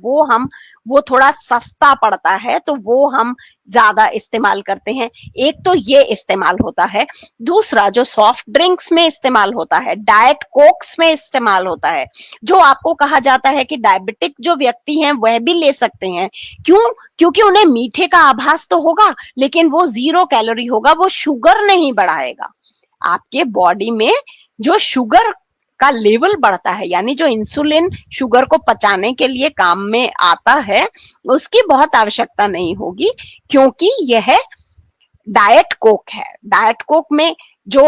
वो थोड़ा सस्ता पड़ता है, तो वो हम ज्यादा इस्तेमाल करते हैं। एक तो ये इस्तेमाल होता है। दूसरा जो सॉफ्ट ड्रिंक्स में इस्तेमाल होता है, डाइट कोक्स में इस्तेमाल होता है, जो आपको कहा जाता है कि डायबिटिक जो व्यक्ति हैं वह भी ले सकते हैं। क्यों? क्योंकि उन्हें मीठे का आभास तो होगा, लेकिन वो 0 कैलोरी होगा, वो शुगर नहीं बढ़ाएगा। आपके बॉडी में जो शुगर का लेवल बढ़ता है, यानी जो इंसुलिन शुगर को पचाने के लिए काम में आता है, उसकी बहुत आवश्यकता नहीं होगी, क्योंकि यह डाइट कोक है। डाइट कोक में जो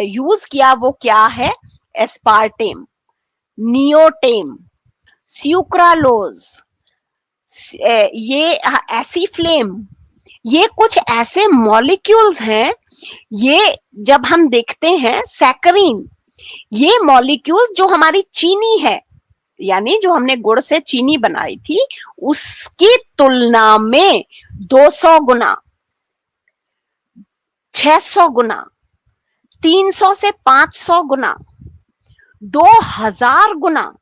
यूज किया वो क्या है? एस्पार्टेम, नियोटेम, सुक्रालोज, ये एसीफ्लेम, ये कुछ ऐसे मॉलिक्यूल्स हैं। ये जब हम देखते हैं सैकरीन, ये मॉलिक्यूल जो हमारी चीनी है, यानी जो हमने गुड़ से चीनी बनाई थी, उसकी तुलना में 200 गुना, 600 गुना, 300 से 500 गुना, 2000 गुना,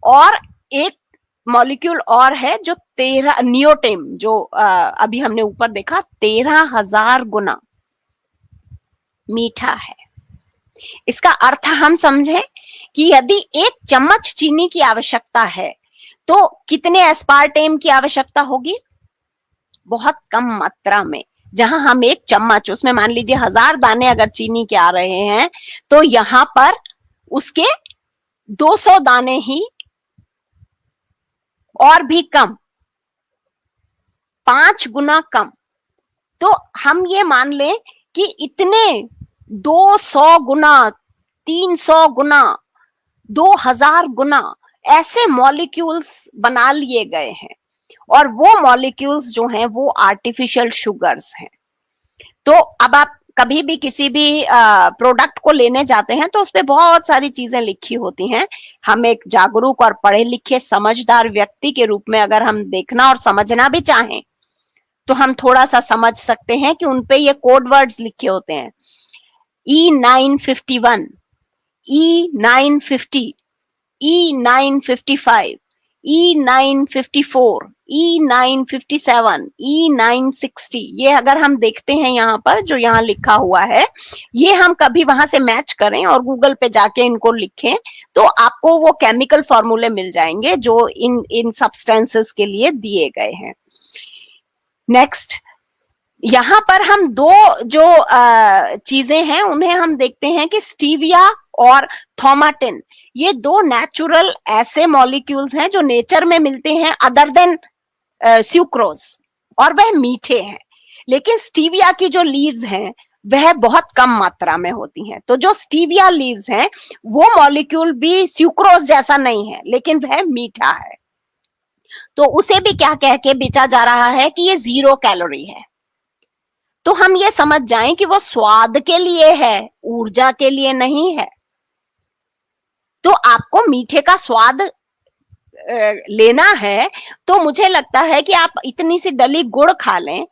और एक मॉलिक्यूल और है जो 13 नियोटेम, जो अभी हमने ऊपर देखा, 13,000 गुना मीठा है। इसका अर्थ हम समझें कि यदि 1 चम्मच चीनी की आवश्यकता है तो कितने एस्पार्टेम की आवश्यकता होगी? बहुत कम मात्रा में। जहां हम 1 चम्मच, उसमें मान लीजिए 1000 दाने अगर चीनी के आ रहे हैं, तो यहां पर उसके 200 दाने ही, और भी कम, 5 गुना कम। तो हम ये मान लें कि इतने 200 गुना, 300 गुना, 2000 गुना ऐसे मॉलिक्यूल्स बना लिए गए हैं, और वो मॉलिक्यूल्स जो हैं वो आर्टिफिशियल शुगर्स हैं। तो अब आप कभी भी किसी भी प्रोडक्ट को लेने जाते हैं तो उसपे बहुत सारी चीजें लिखी होती हैं। हम एक जागरूक और पढ़े लिखे समझदार व्यक्ति के रूप में अगर हम देखना और समझना भी चाहें, तो हम थोड़ा सा समझ सकते हैं कि उनपे ये कोड वर्ड्स लिखे होते हैं। E951, E950, E955, E954, E957, E960, ये अगर हम देखते हैं यहाँ पर जो यहाँ लिखा हुआ है, ये हम कभी वहां से मैच करें और गूगल पे जाके इनको लिखें, तो आपको वो केमिकल फॉर्मूले मिल जाएंगे जो इन सब्सटेंसेस के लिए दिए गए हैं। नेक्स्ट, यहाँ पर हम 2 जो चीजें हैं उन्हें हम देखते हैं कि स्टीविया और थॉमाटिन, ये 2 नेचुरल ऐसे मॉलिक्यूल्स हैं जो नेचर में मिलते हैं अदर देन सुक्रोज, और वह मीठे हैं। लेकिन स्टीविया की जो लीव्स हैं वह बहुत कम मात्रा में होती हैं। तो जो स्टीविया लीव्स हैं वो मॉलिक्यूल भी सुक्रोज जैसा नहीं है, लेकिन वह मीठा है। तो उसे भी क्या कह के बेचा जा रहा है कि ये 0 कैलोरी है। तो हम ये समझ जाएं कि वो स्वाद के लिए है, ऊर्जा के लिए नहीं है। तो आपको मीठे का स्वाद लेना है, तो मुझे लगता है कि आप इतनी सी डली गुड़ खा लें,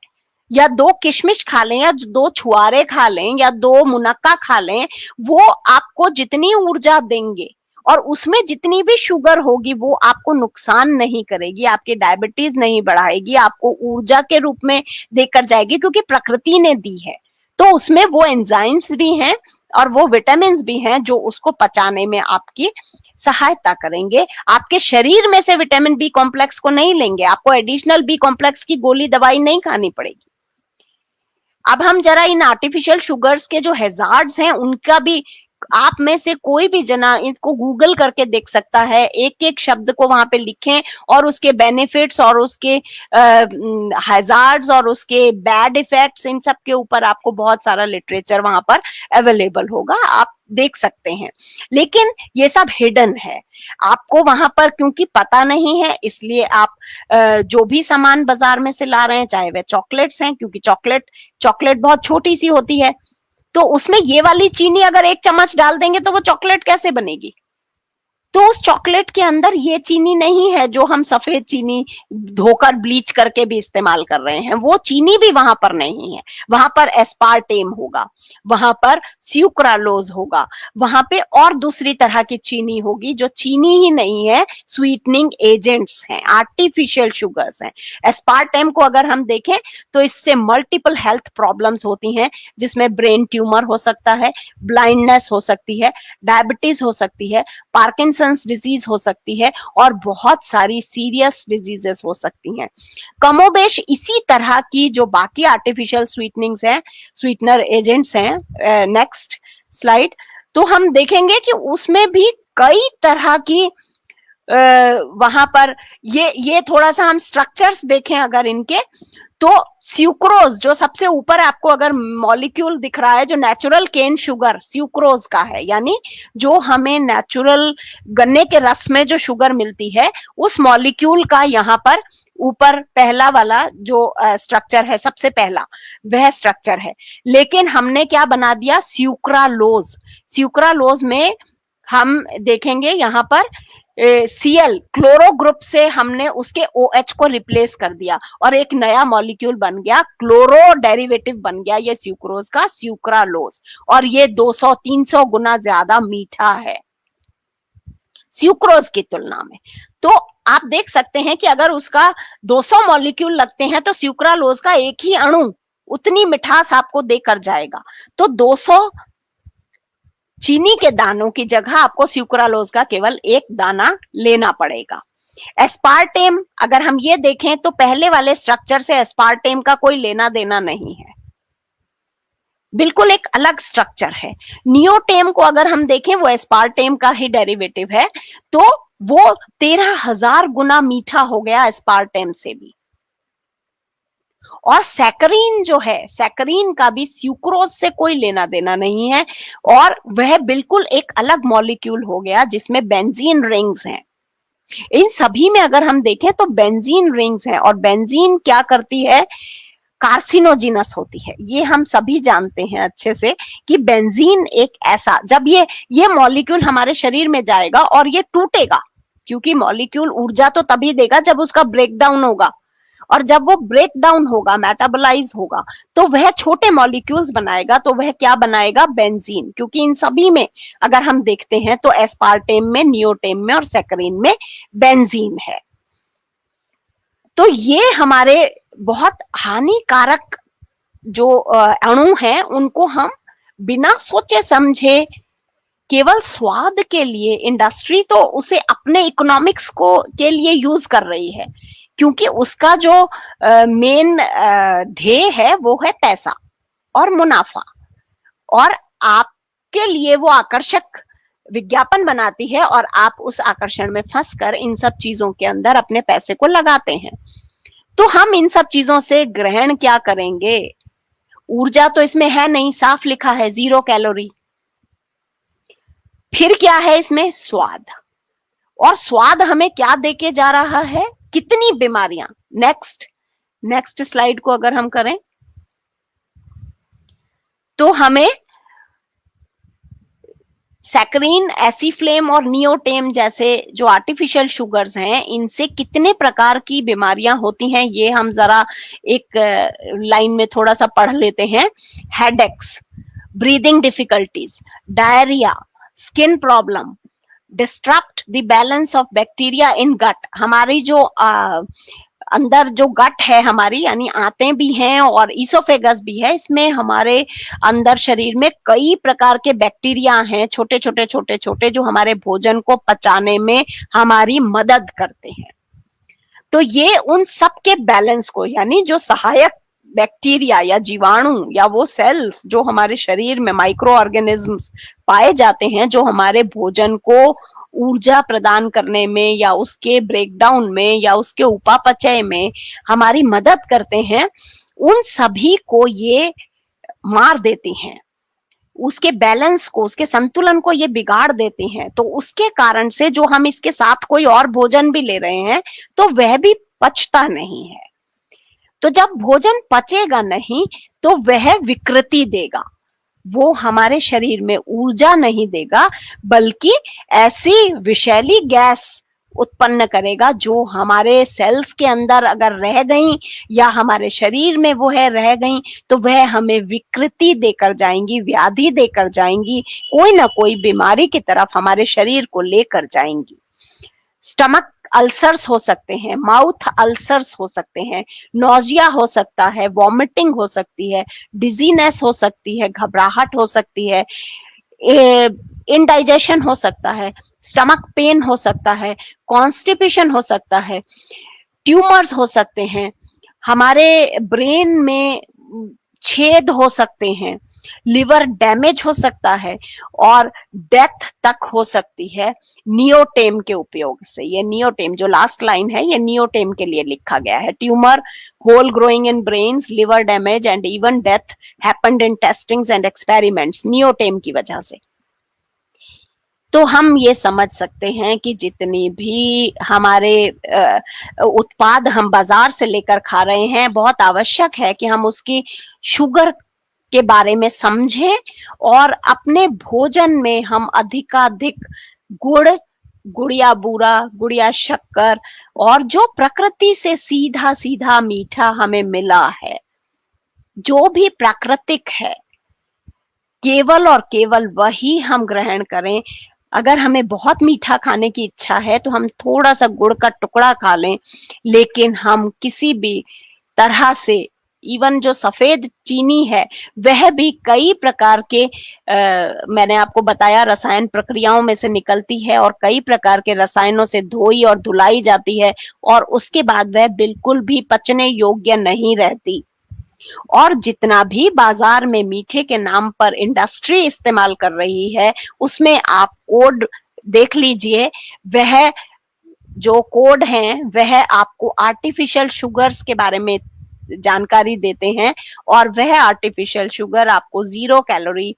या 2 किशमिश खा लें, या 2 छुआरे खा लें, या 2 मुनक्का खा लें, वो आपको जितनी ऊर्जा देंगे और उसमें जितनी भी शुगर होगी वो आपको नुकसान नहीं करेगी, आपकी डायबिटीज नहीं बढ़ाएगी, आपको ऊर्जा के रूप में देकर जाएगी, क्योंकि प्रकृति ने दी है। तो उसमें वो एंजाइम्स भी हैं और वो विटामिन भी हैं जो उसको पचाने में आपकी सहायता करेंगे। आपके शरीर में से विटामिन बी कॉम्प्लेक्स को नहीं लेंगे, आपको एडिशनल बी कॉम्प्लेक्स की गोली दवाई नहीं खानी पड़ेगी। अब हम जरा इन आर्टिफिशियल शुगर्स के जो हैजार्ड्स हैं उनका भी, आप में से कोई भी जना इसको गूगल करके देख सकता है, एक एक शब्द को वहां पे लिखें और उसके बेनिफिट्स और उसके हैजार्ड्स और उसके बैड इफेक्ट्स, इन सब के ऊपर आपको बहुत सारा लिटरेचर वहां पर अवेलेबल होगा, आप देख सकते हैं। लेकिन ये सब हिडन है, आपको वहां पर क्योंकि पता नहीं है, इसलिए आप जो भी सामान बाजार में से ला रहे हैं, चाहे वह चॉकलेट्स हैं, क्योंकि चॉकलेट बहुत छोटी सी होती है, तो उसमें ये वाली चीनी अगर 1 चम्मच डाल देंगे तो वो चॉकलेट कैसे बनेगी? तो उस चॉकलेट के अंदर ये चीनी नहीं है जो हम सफेद चीनी धोकर ब्लीच करके भी इस्तेमाल कर रहे हैं, वो चीनी भी वहां पर नहीं है। वहां पर एस्पार्टेम होगा, वहां पर स्यूक्रालोज होगा, वहां पे और दूसरी तरह की चीनी होगी जो चीनी ही नहीं है, स्वीटनिंग एजेंट्स हैं, आर्टिफिशियल शुगर्स हैं। एस्पार्टेम को अगर हम देखें तो इससे मल्टीपल हेल्थ प्रॉब्लम्स होती हैं, जिसमें ब्रेन ट्यूमर हो सकता है, ब्लाइंडनेस हो सकती है, डायबिटीज हो सकती है, पार्किंसंस डिजीज हो सकती है और बहुत सारी सीरियस डिजीजेस हो सकती हैं। कमोबेश इसी तरह की जो बाकी आर्टिफिशियल स्वीटनिंग्स हैं, स्वीटनर एजेंट्स हैं, नेक्स्ट स्लाइड, तो हम देखेंगे कि उसमें भी कई तरह की वहां पर ये थोड़ा सा हम स्ट्रक्चर्स देखें अगर इनके, तो स्यूक्रोज जो सबसे ऊपर आपको अगर मॉलिक्यूल दिख रहा है, जो नेचुरल केन शुगर स्यूक्रोज का है, यानी जो हमें नेचुरल गन्ने के रस में जो शुगर मिलती है उस मॉलिक्यूल का यहाँ पर ऊपर पहला वाला जो स्ट्रक्चर है, सबसे पहला वह स्ट्रक्चर है। लेकिन हमने क्या बना दिया, स्यूक्रालोज। स्यूक्रालोज में हम देखेंगे यहाँ पर Cl क्लोरो ग्रुप से हमने उसके OH को रिप्लेस कर दिया और एक नया मॉलिक्यूल बन गया, क्लोरो डेरिवेटिव बन गया ये स्यूक्रोज का, स्यूक्रालोज। और ये 200-300 गुना ज्यादा मीठा है स्यूक्रोज की तुलना में। तो आप देख सकते हैं कि अगर उसका 200 मॉलिक्यूल लगते हैं तो स्यूक्रालोज का एक ही अणु उतनी मिठास आपको देकर जाएगा। तो 200 चीनी के दानों की जगह आपको स्यूक्रालोज का केवल एक दाना लेना पड़ेगा। एस्पार्टेम अगर हम ये देखें तो पहले वाले स्ट्रक्चर से एस्पार्टेम का कोई लेना देना नहीं है, बिल्कुल एक अलग स्ट्रक्चर है। नियोटेम को अगर हम देखें वो एस्पार्टेम का ही डेरिवेटिव है, तो वो 13,000 गुना मीठा हो गया एस्पार्टेम से भी। और सैकरीन जो है, सैकरीन का भी स्यूक्रोज से कोई लेना देना नहीं है और वह बिल्कुल एक अलग मॉलिक्यूल हो गया जिसमें बेंजीन रिंग्स हैं। इन सभी में अगर हम देखें तो बेंजीन रिंग्स हैं और बेंजीन क्या करती है, कार्सिनोजिनस होती है। ये हम सभी जानते हैं अच्छे से कि बेंजीन एक ऐसा, जब ये मॉलिक्यूल हमारे शरीर में जाएगा और ये टूटेगा, क्योंकि मॉलिक्यूल ऊर्जा तो तभी देगा जब उसका ब्रेकडाउन होगा, और जब वो ब्रेक डाउन होगा, मेटाबोलाइज होगा, तो वह छोटे मॉलिक्यूल्स बनाएगा। तो वह क्या बनाएगा, बेंजीन। क्योंकि इन सभी में अगर हम देखते हैं तो एस्पार्टेम में, नियोटेम में और सैकरीन में बेंजीन है। तो ये हमारे बहुत हानिकारक जो अणु हैं उनको हम बिना सोचे समझे केवल स्वाद के लिए, इंडस्ट्री तो उसे अपने इकोनॉमिक्स को के लिए यूज कर रही है, क्योंकि उसका जो मेन ध्येय है वो है पैसा और मुनाफा, और आपके लिए वो आकर्षक विज्ञापन बनाती है और आप उस आकर्षण में फंसकर इन सब चीजों के अंदर अपने पैसे को लगाते हैं। तो हम इन सब चीजों से ग्रहण क्या करेंगे, ऊर्जा तो इसमें है नहीं, साफ लिखा है 0 कैलोरी। फिर क्या है इसमें, स्वाद, और स्वाद हमें क्या देके जा रहा है, कितनी बीमारियां। नेक्स्ट स्लाइड को अगर हम करें तो हमें सैकरीन, एसीफ्लेम और नियोटेम जैसे जो आर्टिफिशियल शुगर्स हैं, इनसे कितने प्रकार की बीमारियां होती हैं ये हम जरा एक लाइन में थोड़ा सा पढ़ लेते हैं। Headaches, breathing difficulties, diarrhoea, skin problem, destruct the balance of bacteria in gut. हमारी जो अंदर जो गट है हमारी, यानी आंतें भी हैं और ईसोफेगस भी है, इसमें हमारे अंदर शरीर में कई प्रकार के बैक्टीरिया हैं, छोटे छोटे छोटे छोटे, जो हमारे भोजन को पचाने में हमारी मदद करते हैं। तो ये उन सब के बैलेंस को, यानी जो सहायक बैक्टीरिया या जीवाणु या वो सेल्स जो हमारे शरीर में, माइक्रो ऑर्गेनिजम्स पाए जाते हैं जो हमारे भोजन को ऊर्जा प्रदान करने में या उसके ब्रेकडाउन में या उसके उपापचय में हमारी मदद करते हैं, उन सभी को ये मार देती हैं, उसके बैलेंस को, उसके संतुलन को ये बिगाड़ देते हैं। तो उसके कारण से जो हम इसके साथ कोई और भोजन भी ले रहे हैं तो वह भी पचता नहीं है। तो जब भोजन पचेगा नहीं तो वह विकृति देगा, वो हमारे शरीर में ऊर्जा नहीं देगा, बल्कि ऐसी विषैली गैस उत्पन्न करेगा जो हमारे सेल्स के अंदर अगर रह गई या हमारे शरीर में वो है रह गई तो वह हमें विकृति देकर जाएंगी, व्याधि देकर जाएंगी, कोई ना कोई बीमारी की तरफ हमारे शरीर को लेकर जाएंगी। स्टमक अल्सर्स हो सकते हैं, माउथ अल्सर्स हो सकते हैं, नोजिया हो सकता है, वॉमिटिंग हो सकती है, डिजीनेस हो सकती है, घबराहट हो सकती है, इनडाइजेशन हो सकता है, स्टमक पेन हो सकता है, कॉन्स्टिपेशन हो सकता है, ट्यूमर्स हो सकते हैं, हमारे ब्रेन में छेद हो सकते हैं, लिवर डैमेज हो सकता है और डेथ तक हो सकती है नियोटेम के उपयोग से। ये नियोटेम जो लास्ट लाइन है ये नियोटेम के लिए लिखा गया है। Tumour, hole growing in brains, liver damage and even death happened in testings and experiments neotame की वजह से। तो हम ये समझ सकते हैं कि जितनी भी हमारे उत्पाद हम बाजार से लेकर खा रहे हैं, बहुत आवश्यक है कि हम उसकी शुगर के बारे में समझें और अपने भोजन में हम अधिकाधिक गुड़, गुड़िया बूरा, गुड़िया शक्कर और जो प्रकृति से सीधा सीधा मीठा हमें मिला है, जो भी प्राकृतिक है, केवल और केवल वही हम ग्रहण करें। अगर हमें बहुत मीठा खाने की इच्छा है तो हम थोड़ा सा गुड़ का टुकड़ा खा लें, लेकिन हम किसी भी तरह से, इवन जो सफेद चीनी है वह भी कई प्रकार के मैंने आपको बताया रसायन प्रक्रियाओं में से निकलती है और कई प्रकार के रसायनों से धोई और धुलाई जाती है और उसके बाद वह बिल्कुल भी पचने योग्य नहीं रहती। और जितना भी बाजार में मीठे के नाम पर इंडस्ट्री इस्तेमाल कर रही है उसमें आप कोड देख लीजिए, वह जो कोड हैं वह आपको आर्टिफिशियल शुगर्स के बारे में जानकारी देते हैं और वह आर्टिफिशियल शुगर आपको 0 कैलोरी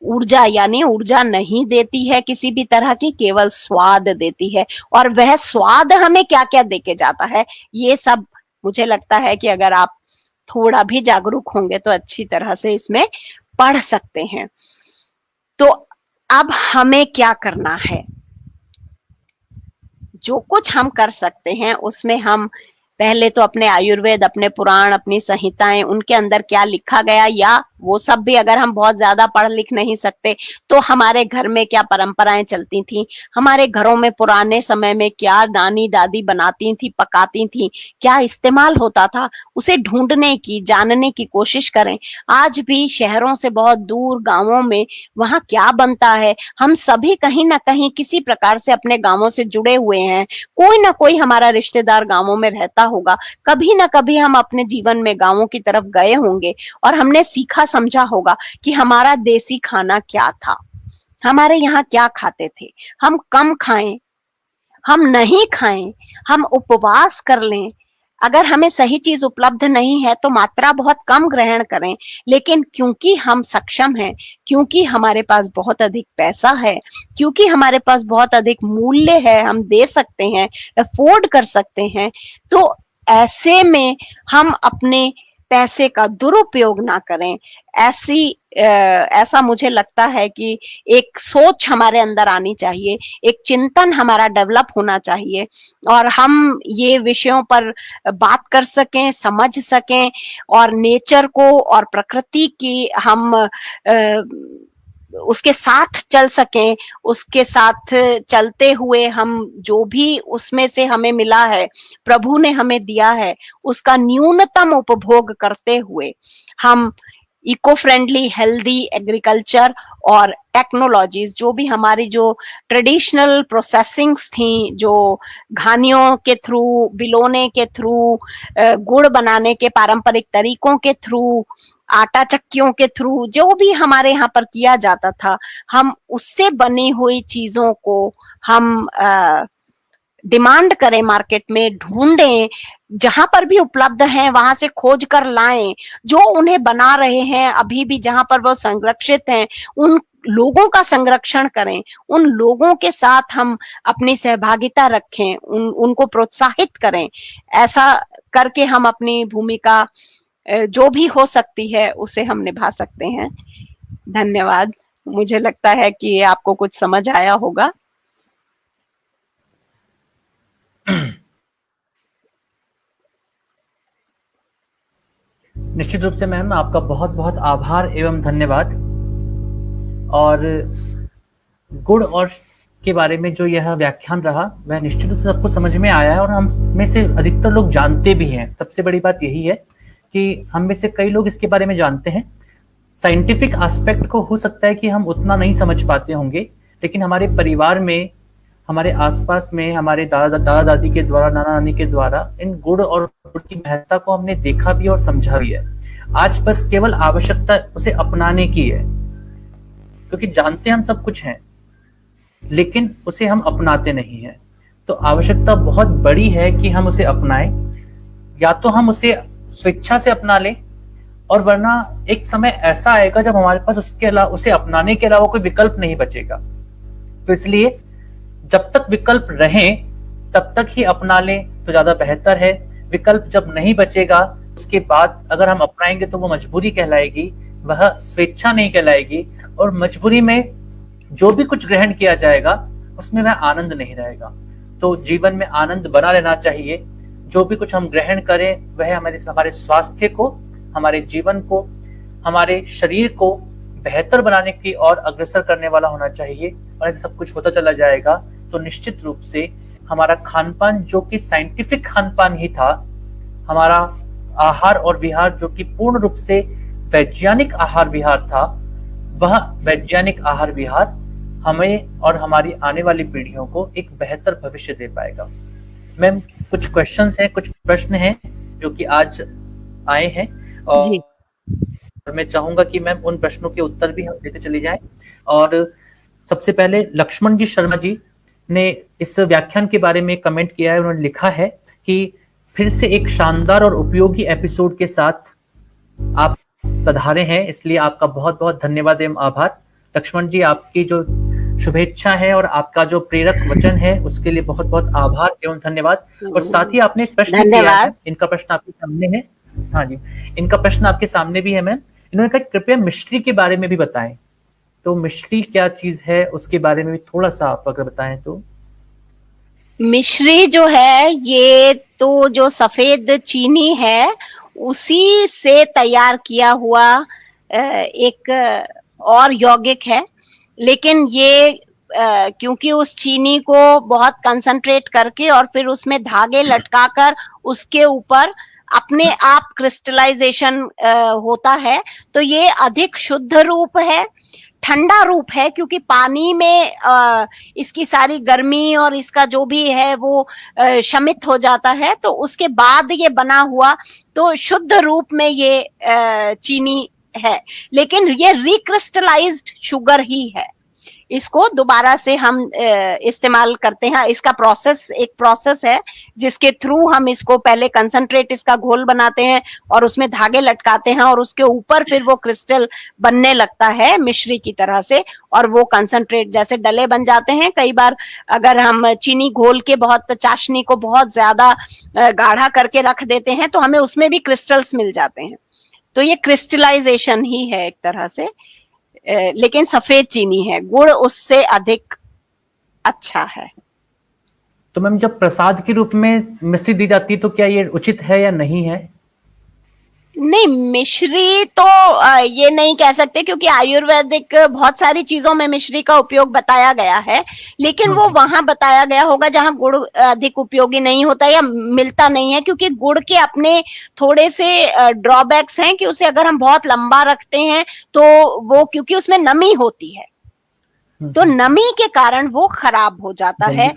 ऊर्जा यानी ऊर्जा नहीं देती है किसी भी तरह की, केवल स्वाद देती है। और वह स्वाद हमें क्या क्या देके जाता है ये सब मुझे लगता है कि अगर आप थोड़ा भी जागरूक होंगे तो अच्छी तरह से इसमें पढ़ सकते हैं। तो अब हमें क्या करना है? जो कुछ हम कर सकते हैं उसमें हम पहले तो अपने आयुर्वेद, अपने पुराण, अपनी संहिताएं, उनके अंदर क्या लिखा गया या वो सब भी अगर हम बहुत ज्यादा पढ़ लिख नहीं सकते तो हमारे घर में क्या परंपराएं चलती थी, हमारे घरों में पुराने समय में क्या नानी दादी बनाती थी, पकाती थी, क्या इस्तेमाल होता था, उसे ढूंढने की, जानने की कोशिश करें। आज भी शहरों से बहुत दूर गांवों में वहां क्या बनता है, हम सभी कहीं ना कहीं किसी प्रकार से अपने गांवों से जुड़े हुए हैं, कोई ना कोई हमारा रिश्तेदार गांवों में रहता होगा, कभी ना कभी हम अपने जीवन में गांवों की तरफ गए होंगे और हमने सीखा समझा होगा कि हमारा देसी खाना क्या था, हमारे यहाँ क्या खाते थे। हम कम खाएं, हम नहीं खाएं, हम उपवास कर लें, अगर हमें सही चीज उपलब्ध नहीं है तो मात्रा बहुत कम ग्रहण करें, लेकिन क्योंकि हम सक्षम हैं, क्योंकि हमारे पास बहुत अधिक पैसा है, क्योंकि हमारे पास बहुत अधिक मूल्य है, हम दे सकते हैं, अफोर्ड कर सकते हैं, तो ऐसे में हम अपने पैसे का दुरुपयोग ना करें। ऐसा मुझे लगता है कि एक सोच हमारे अंदर आनी चाहिए, एक चिंतन हमारा डेवलप होना चाहिए और हम ये विषयों पर बात कर सकें, समझ सकें और नेचर को और प्रकृति की हम उसके साथ चल सकें, उसके साथ चलते हुए हम जो भी उसमें से हमें मिला है, प्रभु ने हमें दिया है, उसका न्यूनतम उपभोग करते हुए हम इको फ्रेंडली हेल्दी एग्रीकल्चर और टेक्नोलॉजीज, जो भी हमारी जो ट्रेडिशनल प्रोसेसिंग्स थी, जो घानियों के थ्रू, बिलोने के थ्रू, गुड़ बनाने के पारंपरिक तरीकों के थ्रू, आटा चक्कियों के थ्रू, जो भी हमारे यहाँ पर किया जाता था, हम उससे बनी हुई चीजों को हम डिमांड करें, मार्केट में ढूंढें, जहां पर भी उपलब्ध हैं वहां से खोज कर लाएं, जो उन्हें बना रहे हैं अभी भी जहां पर वो संरक्षित हैं उन लोगों का संरक्षण करें, उन लोगों के साथ हम अपनी सहभागिता रखें, उनको प्रोत्साहित करें। ऐसा करके हम अपनी भूमिका जो भी हो सकती है उसे हम निभा सकते हैं। धन्यवाद। मुझे लगता है कि आपको कुछ समझ आया होगा। निश्चित रूप से मैम, आपका बहुत बहुत आभार एवं धन्यवाद। और गुड़ और के बारे में जो यह व्याख्यान रहा, वह निश्चित रूप से सबको समझ में आया है और हम में से अधिकतर लोग जानते भी हैं। सबसे बड़ी बात यही है कि हम में से कई लोग इसके बारे में जानते हैं। साइंटिफिक एस्पेक्ट को हो सकता है कि हम उतना नहीं समझ पाते होंगे, लेकिन हमारे परिवार में, हमारे आसपास में, हमारे दादा दादी के द्वारा, नाना नानी के द्वारा इन गुड़ और गुड़ की महत्ता को हमने देखा भी और समझा भी है। आज बस केवल आवश्यकता उसे अपनाने की है, क्योंकि जानते हम सब कुछ हैं, लेकिन उसे हम अपनाते नहीं हैं। तो आवश्यकता बहुत बड़ी है कि हम उसे अपनाएं। या तो हम उसे स्वेच्छा से अपना लें, और वरना एक समय ऐसा आएगा जब हमारे पास उसके अलावा, उसे अपनाने के अलावा कोई विकल्प नहीं बचेगा। तो इसलिए जब तक विकल्प रहे तब तक ही अपना लें तो ज्यादा बेहतर है। विकल्प जब नहीं बचेगा, उसके बाद अगर हम अपनाएंगे तो वो मजबूरी कहलाएगी, वह स्वेच्छा नहीं कहलाएगी। और मजबूरी में जो भी कुछ ग्रहण किया जाएगा उसमें वह आनंद नहीं रहेगा। तो जीवन में आनंद बना रहना चाहिए। जो भी कुछ हम ग्रहण करें वह हमारे स्वास्थ्य को, हमारे जीवन को, हमारे शरीर को बेहतर बनाने की ओर अग्रसर करने वाला होना चाहिए। और ऐसे सब कुछ होता चला जाएगा तो निश्चित रूप से हमारा खानपान, जो कि साइंटिफिक खानपान ही था, हमारा आहार और विहार जो कि पूर्ण रूप से वैज्ञानिक आहार विहार था, वह वैज्ञानिक आहार विहार हमें और हमारी आने वाली पीढ़ियों को एक बेहतर भविष्य दे पाएगा। मैम, कुछ क्वेश्चंस हैं, कुछ प्रश्न हैं जो कि आज आए हैं, जी। और मैं चाहूंगा कि मैम उन प्रश्नों के उत्तर भी हम देते चले जाएं। और सबसे पहले लक्ष्मण जी शर्मा जी ने इस व्याख्यान के बारे में कमेंट किया है। उन्होंने लिखा है कि फिर से एक शानदार और उपयोगी एपिसोड के साथ आप पधारे हैं, इसलिए आपका बहुत बहुत धन्यवाद एवं आभार। लक्ष्मण जी, आपकी जो शुभेच्छा है और आपका जो प्रेरक वचन है उसके लिए बहुत बहुत आभार एवं धन्यवाद। और साथ ही आपने एक प्रश्न किया है, इनका प्रश्न आपके सामने है। हाँ जी, इनका प्रश्न आपके सामने भी है मैम। इन्होंने कहा कृपया मिश्री के बारे में भी बताएं। तो मिश्री क्या चीज है उसके बारे में भी थोड़ा सा आप अगर बताएं तो। मिश्री जो है, ये तो जो सफेद चीनी है उसी से तैयार किया हुआ एक और यौगिक है। लेकिन ये क्योंकि उस चीनी को बहुत कंसंट्रेट करके और फिर उसमें धागे लटकाकर उसके ऊपर अपने आप क्रिस्टलाइजेशन होता है, तो ये अधिक शुद्ध रूप है, ठंडा रूप है, क्योंकि पानी में इसकी सारी गर्मी और इसका जो भी है वो शमित हो जाता है, तो उसके बाद ये बना हुआ तो शुद्ध रूप में ये चीनी है। लेकिन ये रिक्रिस्टलाइज्ड शुगर ही है। इसको दोबारा से हम इस्तेमाल करते हैं। इसका एक प्रोसेस है जिसके थ्रू हम इसको पहले कंसंट्रेट, इसका घोल बनाते हैं और उसमें धागे लटकाते हैं और उसके ऊपर फिर वो क्रिस्टल बनने लगता है मिश्री की तरह से, और वो कंसंट्रेट जैसे डले बन जाते हैं। कई बार अगर हम चीनी घोल के बहुत चाशनी को बहुत ज्यादा गाढ़ा करके रख देते हैं तो हमें उसमें भी क्रिस्टल्स मिल जाते हैं। तो ये क्रिस्टलाइजेशन ही है एक तरह से, लेकिन सफेद चीनी है, गुड़ उससे अधिक अच्छा है। तो मैम, जब प्रसाद के रूप में मिश्री दी जाती है तो क्या ये उचित है या नहीं है? नहीं, मिश्री तो ये नहीं कह सकते, क्योंकि आयुर्वेदिक बहुत सारी चीजों में मिश्री का उपयोग बताया गया है, लेकिन वो वहां बताया गया होगा जहां गुड़ अधिक उपयोगी नहीं होता या मिलता नहीं है, क्योंकि गुड़ के अपने थोड़े से ड्रॉबैक्स हैं कि उसे अगर हम बहुत लंबा रखते हैं तो वो, क्योंकि उसमें नमी होती है, तो नमी के कारण वो खराब हो जाता है।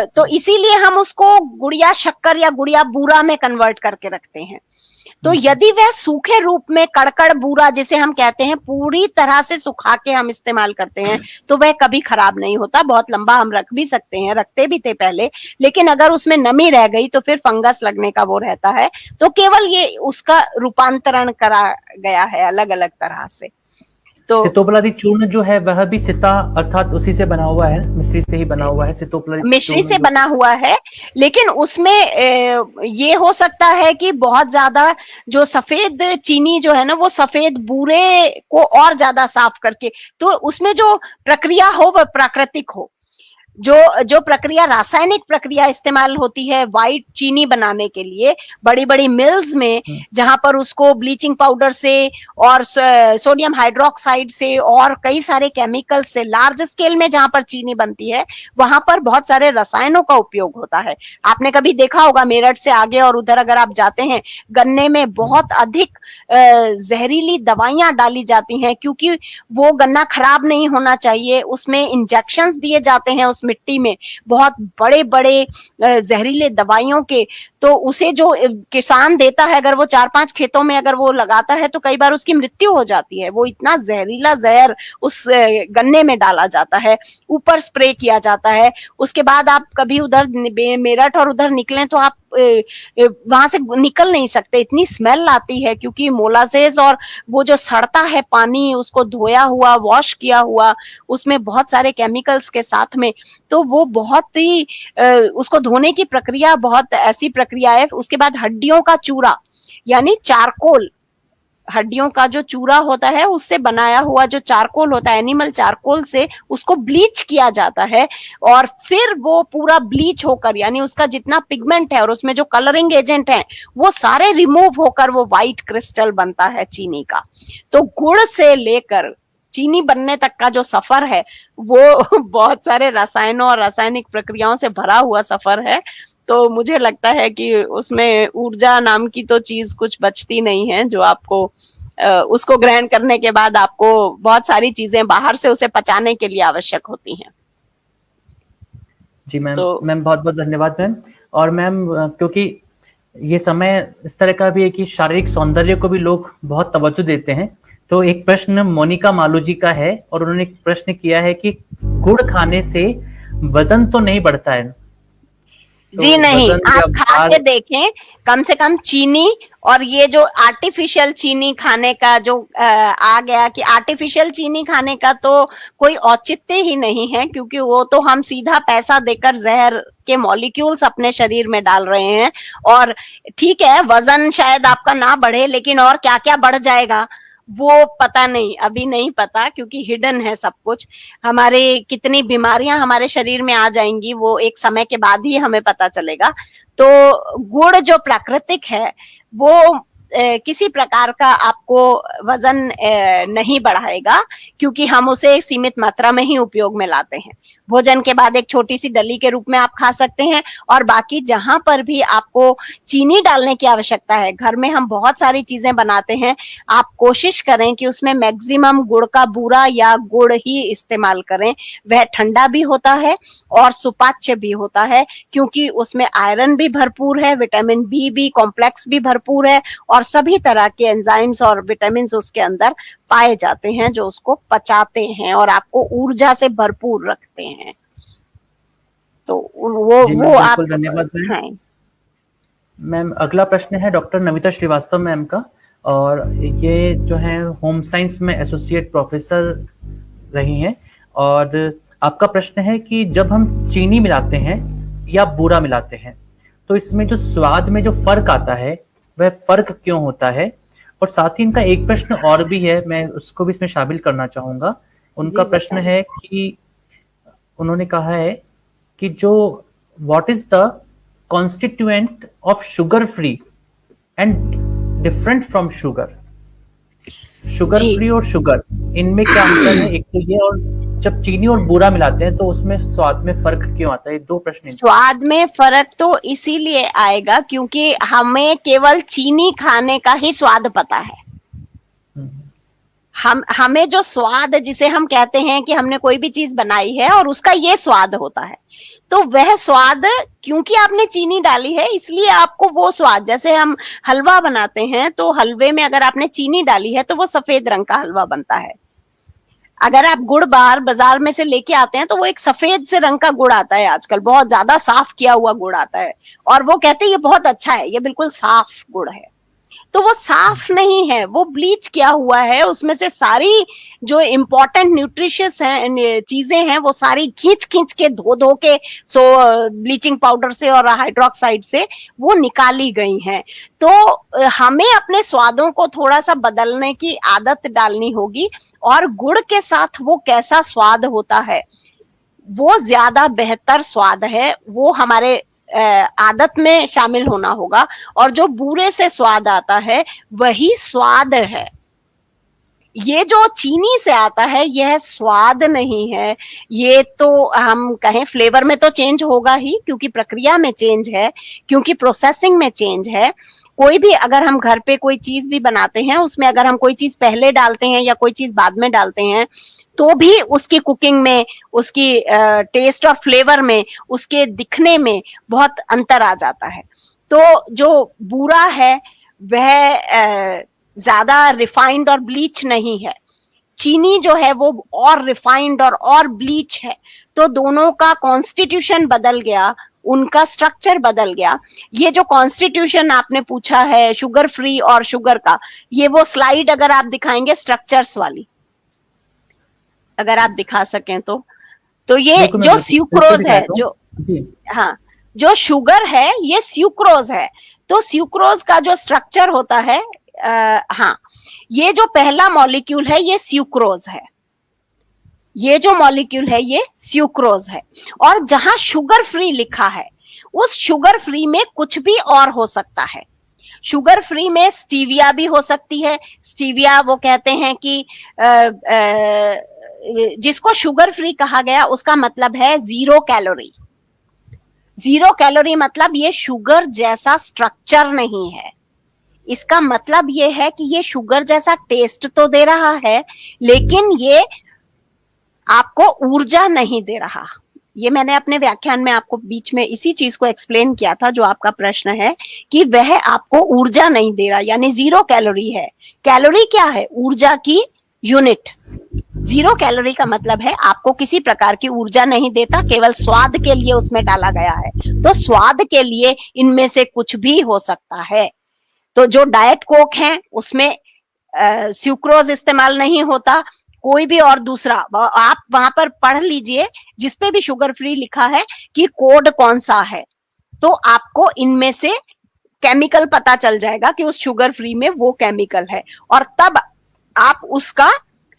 तो इसीलिए हम उसको गुड़िया शक्कर या गुड़िया बूरा में कन्वर्ट करके रखते हैं। तो यदि वह सूखे रूप में कड़कड़ बूरा जिसे हम कहते हैं पूरी तरह से सुखा के हम इस्तेमाल करते हैं तो वह कभी खराब नहीं होता, बहुत लंबा हम रख भी सकते हैं, रखते भी थे पहले। लेकिन अगर उसमें नमी रह गई तो फिर फंगस लगने का वो रहता है। तो केवल ये उसका रूपांतरण करा गया है अलग अलग तरह से। तो सितोपलादी चूर्ण जो है वह भी सिता अर्थात उसी से बना हुआ है, मिश्री से ही बना हुआ है सितोपलादी मिश्री चूर्ण से जो। बना हुआ है, लेकिन उसमें ये हो सकता है कि बहुत ज्यादा जो सफेद चीनी जो है ना, वो सफेद बूरे को और ज्यादा साफ करके, तो उसमें जो प्रक्रिया हो वह प्राकृतिक हो। जो जो प्रक्रिया रासायनिक प्रक्रिया इस्तेमाल होती है व्हाइट चीनी बनाने के लिए बड़ी बड़ी मिल्स में, जहां पर उसको ब्लीचिंग पाउडर से और सोडियम हाइड्रोक्साइड से और कई सारे केमिकल से लार्ज स्केल में जहां पर चीनी बनती है, वहां पर बहुत सारे रसायनों का उपयोग होता है। आपने कभी देखा होगा मेरठ से आगे और उधर अगर आप जाते हैं, गन्ने में बहुत अधिक जहरीली दवाइयां डाली जाती हैं, क्योंकि वो गन्ना खराब नहीं होना चाहिए, उसमें इंजेक्शंस दिए जाते हैं उस मिट्टी में बहुत बड़े बड़े जहरीले दवाइयों के। तो उसे जो किसान देता है, अगर वो 4-5 खेतों में अगर वो लगाता है तो कई बार उसकी मृत्यु हो जाती है। वो इतना जहरीला जहर उस गन्ने में डाला जाता है, ऊपर स्प्रे किया जाता है। उसके बाद आप कभी उधर मेरठ और उधर निकलें तो आप वहां से निकल नहीं सकते, इतनी स्मेल आती है, क्योंकि मोलासेस और वो जो सड़ता है पानी, उसको धोया हुआ वॉश किया हुआ, उसमें बहुत सारे केमिकल्स के साथ में, तो वो बहुत ही उसको धोने की प्रक्रिया बहुत ऐसी प्रक्रिया है। उसके बाद हड्डियों का चूरा यानी चारकोल, हड्डियों का जो चूरा होता है उससे बनाया हुआ जो चारकोल होता है, एनिमल चारकोल से उसको ब्लीच किया जाता है, और फिर वो पूरा ब्लीच होकर यानी उसका जितना पिगमेंट है और उसमें जो कलरिंग एजेंट है वो सारे रिमूव होकर वो व्हाइट क्रिस्टल बनता है चीनी का। तो गुड़ से लेकर चीनी बनने तक का जो सफर है वो बहुत सारे रसायनों और रासायनिक प्रक्रियाओं से भरा हुआ सफर है। तो मुझे लगता है कि उसमें ऊर्जा नाम की तो चीज कुछ बचती नहीं है, जो आपको उसको ग्रहण करने के बाद आपको बहुत सारी चीजें बाहर से उसे पचाने के लिए आवश्यक होती हैं। जी मैम, तो मैम बहुत बहुत धन्यवाद मैम। और मैम क्योंकि ये समय इस तरह का भी है कि शारीरिक सौंदर्य को भी लोग बहुत तवज्जो देते हैं, तो एक प्रश्न मोनिका मालू जी का है और उन्होंने एक प्रश्न किया है कि गुड़ खाने से वजन तो नहीं बढ़ता है? जी तो नहीं, वजन या आप खा भार। के देखें, कम से कम चीनी और ये जो आर्टिफिशियल चीनी खाने का जो आ गया कि आर्टिफिशियल चीनी खाने का तो कोई औचित्य ही नहीं है, क्योंकि वो तो हम सीधा पैसा देकर जहर के मॉलिक्यूल्स अपने शरीर में डाल रहे हैं। और ठीक है, वजन शायद आपका ना बढ़े, लेकिन और क्या क्या बढ़ जाएगा वो पता नहीं, अभी नहीं पता, क्योंकि हिडन है सब कुछ। हमारे कितनी बीमारियां हमारे शरीर में आ जाएंगी वो एक समय के बाद ही हमें पता चलेगा। तो गुड़ जो प्राकृतिक है वो किसी प्रकार का आपको वजन नहीं बढ़ाएगा, क्योंकि हम उसे सीमित मात्रा में ही उपयोग में लाते हैं। भोजन के बाद एक छोटी सी डली के रूप में आप खा सकते हैं, और बाकी जहां पर भी आपको चीनी डालने की आवश्यकता है, घर में हम बहुत सारी चीजें बनाते हैं, आप कोशिश करें कि उसमें मैक्सिमम गुड़ का बूरा या गुड़ ही इस्तेमाल करें। वह ठंडा भी होता है और सुपाच्य भी होता है, क्योंकि उसमें आयरन भी भरपूर है, विटामिन बी भी कॉम्प्लेक्स भी भरपूर है, और सभी तरह के एंजाइम्स और विटामिन उसके अंदर पाए जाते हैं जो उसको पचाते हैं और आपको ऊर्जा से भरपूर रखते हैं। तो वो आप बिल्कुल धन्यवाद मैम। हाँ। मैम अगला प्रश्न है डॉक्टर नमिता श्रीवास्तव मैम का, और ये जो है होम साइंस में एसोसिएट प्रोफेसर रही हैं, और आपका प्रश्न है कि जब हम चीनी मिलाते हैं या बूरा मिलाते हैं तो इसमें जो स्वाद में जो फर्क आता है वह फर्क क्यों होता है? और साथ ही इनका एक प्रश्न और भी है, मैं उसको भी इसमें शामिल करना चाहूंगा। उनका प्रश्न है कि उन्होंने कहा है कि जो what is the constituent of sugar free and different from sugar? Sugar free और शुगर, इनमें क्या अंतर है? एक तो ये, और जब चीनी और बूरा मिलाते हैं तो उसमें स्वाद में फर्क क्यों आता है? दो प्रश्न। स्वाद में फर्क तो इसीलिए आएगा क्योंकि हमें केवल चीनी खाने का ही स्वाद पता है। हमें जो स्वाद जिसे हम कहते हैं कि हमने कोई भी चीज बनाई है और उसका ये स्वाद होता है, तो वह स्वाद क्योंकि आपने चीनी डाली है इसलिए आपको वो स्वाद, जैसे हम हलवा बनाते हैं तो हलवे में अगर आपने चीनी डाली है तो वो सफेद रंग का हलवा बनता है। अगर आप गुड़ बाजार में से लेके आते हैं तो वो एक सफेद से रंग का गुड़ आता है, आजकल बहुत ज्यादा साफ किया हुआ गुड़ आता है, और वो कहते हैं ये बहुत अच्छा है, ये बिल्कुल साफ गुड़ है। तो वो साफ नहीं है, वो ब्लीच किया हुआ है, उसमें से सारी जो इम्पोर्टेंट न्यूट्रिशियस है चीजें हैं वो सारी खींच खींच के धो धो के सो ब्लीचिंग पाउडर से और हाइड्रोक्साइड से वो निकाली गई हैं। तो हमें अपने स्वादों को थोड़ा सा बदलने की आदत डालनी होगी, और गुड़ के साथ वो कैसा स्वाद होता है, वो ज्यादा बेहतर स्वाद है, वो हमारे आदत में शामिल होना होगा। और जो बूरे से स्वाद आता है वही स्वाद है, ये जो चीनी से आता है यह स्वाद नहीं है। ये तो हम कहें फ्लेवर में तो चेंज होगा ही, क्योंकि प्रक्रिया में चेंज है, क्योंकि प्रोसेसिंग में चेंज है। कोई भी अगर हम घर पे कोई चीज भी बनाते हैं, उसमें अगर हम कोई चीज पहले डालते हैं या कोई चीज बाद में डालते हैं, तो भी उसकी कुकिंग में, उसकी टेस्ट और फ्लेवर में, उसके दिखने में बहुत अंतर आ जाता है। तो जो बुरा है वह ज्यादा रिफाइंड और ब्लीच नहीं है, चीनी जो है वो और रिफाइंड और ब्लीच है। तो दोनों का कॉन्स्टिट्यूशन बदल गया, उनका स्ट्रक्चर बदल गया। ये जो कॉन्स्टिट्यूशन आपने पूछा है शुगर फ्री और शुगर का, ये वो स्लाइड अगर आप दिखाएंगे स्ट्रक्चर्स वाली, अगर आप दिखा सकें तो ये जो स्यूक्रोज है, जो हाँ जो शुगर है ये स्यूक्रोज है। तो स्यूक्रोज का जो स्ट्रक्चर होता है, हाँ ये जो पहला मॉलिक्यूल है ये स्यूक्रोज है, ये जो मॉलिक्यूल है ये स्यूक्रोज है। और जहां शुगर फ्री लिखा है, उस शुगर फ्री में कुछ भी और हो सकता है। शुगर फ्री में स्टीविया भी हो सकती है। स्टीविया वो कहते हैं कि जिसको शुगर फ्री कहा गया उसका मतलब है जीरो कैलोरी। जीरो कैलोरी मतलब ये शुगर जैसा स्ट्रक्चर नहीं है। इसका मतलब ये है कि ये शुगर जैसा टेस्ट तो दे रहा है, लेकिन ये आपको ऊर्जा नहीं दे रहा। ये मैंने अपने व्याख्यान में आपको बीच में इसी चीज को एक्सप्लेन किया था, जो आपका प्रश्न है कि वह आपको ऊर्जा नहीं दे रहा, यानी जीरो कैलोरी है। कैलोरी क्या है? ऊर्जा की यूनिट। जीरो कैलोरी का मतलब है आपको किसी प्रकार की ऊर्जा नहीं देता, केवल स्वाद के लिए उसमें डाला गया है। तो स्वाद के लिए इनमें से कुछ भी हो सकता है। तो जो डाइट कोक है उसमें स्यूक्रोज इस्तेमाल नहीं होता, कोई भी और दूसरा आप वहां पर पढ़ लीजिए जिसपे भी शुगर फ्री लिखा है कि कोड कौन सा है, तो आपको इनमें से केमिकल पता चल जाएगा कि उस शुगर फ्री में वो केमिकल है। और तब आप उसका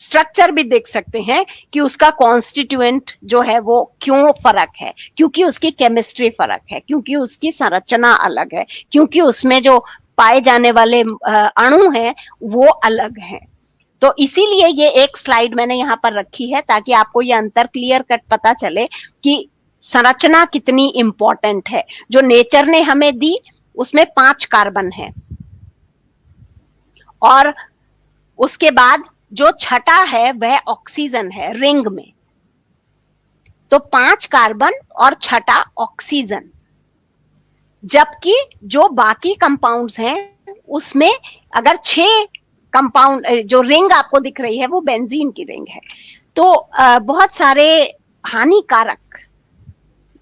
स्ट्रक्चर भी देख सकते हैं कि उसका कॉन्स्टिट्यूएंट जो है वो क्यों फर्क है, क्योंकि उसकी केमिस्ट्री फर्क है, क्योंकि उसकी संरचना अलग है, क्योंकि उसमें जो पाए जाने वाले अणु हैं वो अलग हैं। तो इसीलिए ये एक स्लाइड मैंने यहाँ पर रखी है ताकि आपको ये अंतर क्लियर कट पता चले कि संरचना कितनी इंपॉर्टेंट है। जो नेचर ने हमें दी उसमें 5 कार्बन है, और उसके बाद जो छठा है वह ऑक्सीजन है रिंग में। तो 5 कार्बन और छठा ऑक्सीजन, जबकि जो बाकी कंपाउंड्स हैं उसमें अगर 6 कंपाउंड, जो रिंग आपको दिख रही है वो बेंजीन की रिंग है। तो बहुत सारे हानिकारक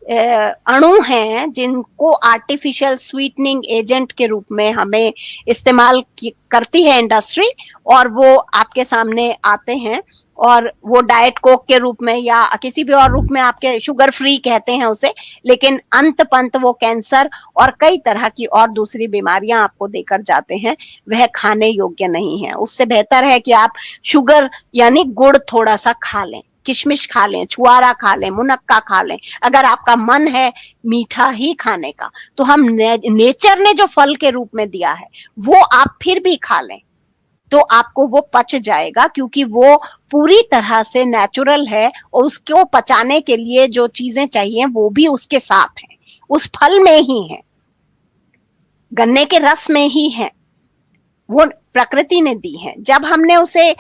अणु हैं जिनको आर्टिफिशियल स्वीटनिंग एजेंट के रूप में हमें इस्तेमाल करती है इंडस्ट्री, और वो आपके सामने आते हैं, और वो डाइट कोक के रूप में या किसी भी और रूप में आपके शुगर फ्री कहते हैं उसे, लेकिन अंत पंत वो कैंसर और कई तरह की और दूसरी बीमारियां आपको देकर जाते हैं। वह खाने योग्य नहीं है। उससे बेहतर है कि आप शुगर यानी गुड़ थोड़ा सा खा लें, किशमिश खा लें, छुआरा खा लें, मुनक्का खा लें। अगर आपका मन है मीठा ही खाने का, तो हम नेचर ने जो फल के रूप में दिया है वो आप फिर भी खा लें, तो आपको वो पच जाएगा, क्योंकि वो पूरी तरह से नेचुरल है, और उसको पचाने के लिए जो चीजें चाहिए वो भी उसके साथ हैं, उस फल में ही है, गन्ने के रस में ही है, वो प्रकृति ने दी है। जब हमने उसे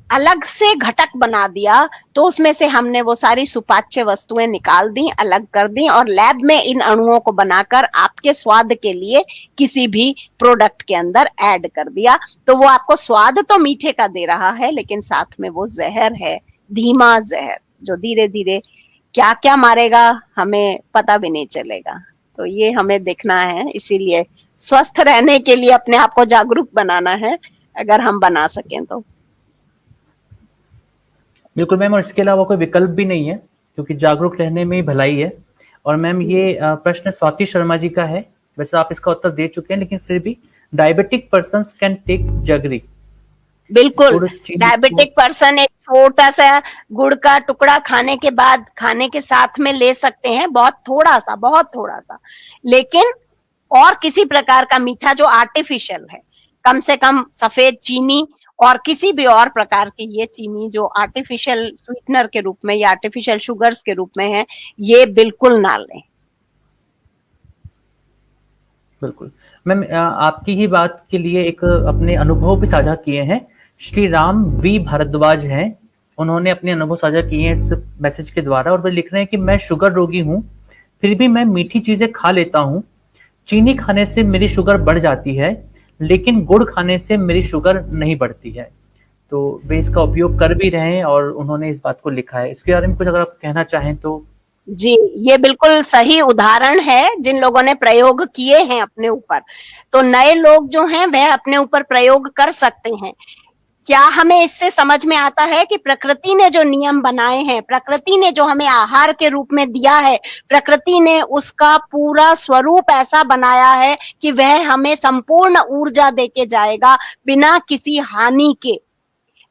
अलग से घटक बना दिया तो उसमें से हमने वो सारी सुपाच्य वस्तुएं निकाल दी, अलग कर दी, और लैब में इन अणुओं को बनाकर आपके स्वाद के लिए किसी भी प्रोडक्ट के अंदर ऐड कर दिया। तो वो आपको स्वाद तो मीठे का दे रहा है, लेकिन साथ में वो जहर है, धीमा जहर, जो धीरे धीरे क्या क्या मारेगा हमें पता भी नहीं चलेगा। तो ये हमें देखना है, इसीलिए स्वस्थ रहने के लिए अपने आप को जागरूक बनाना है, अगर हम बना सकें तो। बिल्कुल मैम, और इसके अलावा कोई विकल्प भी नहीं है, क्योंकि जागरूक रहने में ही भलाई है। और मैम ये प्रश्न स्वाति शर्मा जी का है, वैसे आप इसका उत्तर दे चुके हैं, लेकिन फिर भी डायबिटिक पर्सन्स कैन टेक जगरी। बिल्कुल, गुड़ चीनी डायबिटिक पर्सन एक छोटा सा गुड़ का टुकड़ा खाने के बाद, खाने के साथ में ले सकते हैं, बहुत थोड़ा सा, लेकिन और किसी प्रकार का मीठा जो आर्टिफिशियल है, कम से कम सफेद चीनी और किसी भी और प्रकार की ये चीनी जो आर्टिफिशियल स्वीटनर के रूप में या आर्टिफिशियल शुगर्स के रूप में है, ये बिल्कुल ना लें। बिल्कुल मैम, आपकी ही बात के लिए एक अपने अनुभव भी साझा किए हैं। श्री राम वी भारद्वाज हैं, उन्होंने अपने अनुभव साझा किए हैं इस मैसेज के द्वारा, और वे लिख रहे हैं कि मैं शुगर रोगी हूँ, फिर भी मैं मीठी चीजें खा लेता हूँ। चीनी खाने से मेरी शुगर बढ़ जाती है, लेकिन गुड़ खाने से मेरी शुगर नहीं बढ़ती है। तो वे इसका उपयोग कर भी रहे हैं और उन्होंने इस बात को लिखा है। इसके बारे में कुछ अगर आप कहना चाहें तो। जी, ये बिल्कुल सही उदाहरण है जिन लोगों ने प्रयोग किए हैं अपने ऊपर, तो नए लोग जो हैं वह अपने ऊपर प्रयोग कर सकते हैं। क्या हमें इससे समझ में आता है कि प्रकृति ने जो नियम बनाए हैं, प्रकृति ने जो हमें आहार के रूप में दिया है, प्रकृति ने उसका पूरा स्वरूप ऐसा बनाया है कि वह हमें संपूर्ण ऊर्जा देके जाएगा बिना किसी हानि के।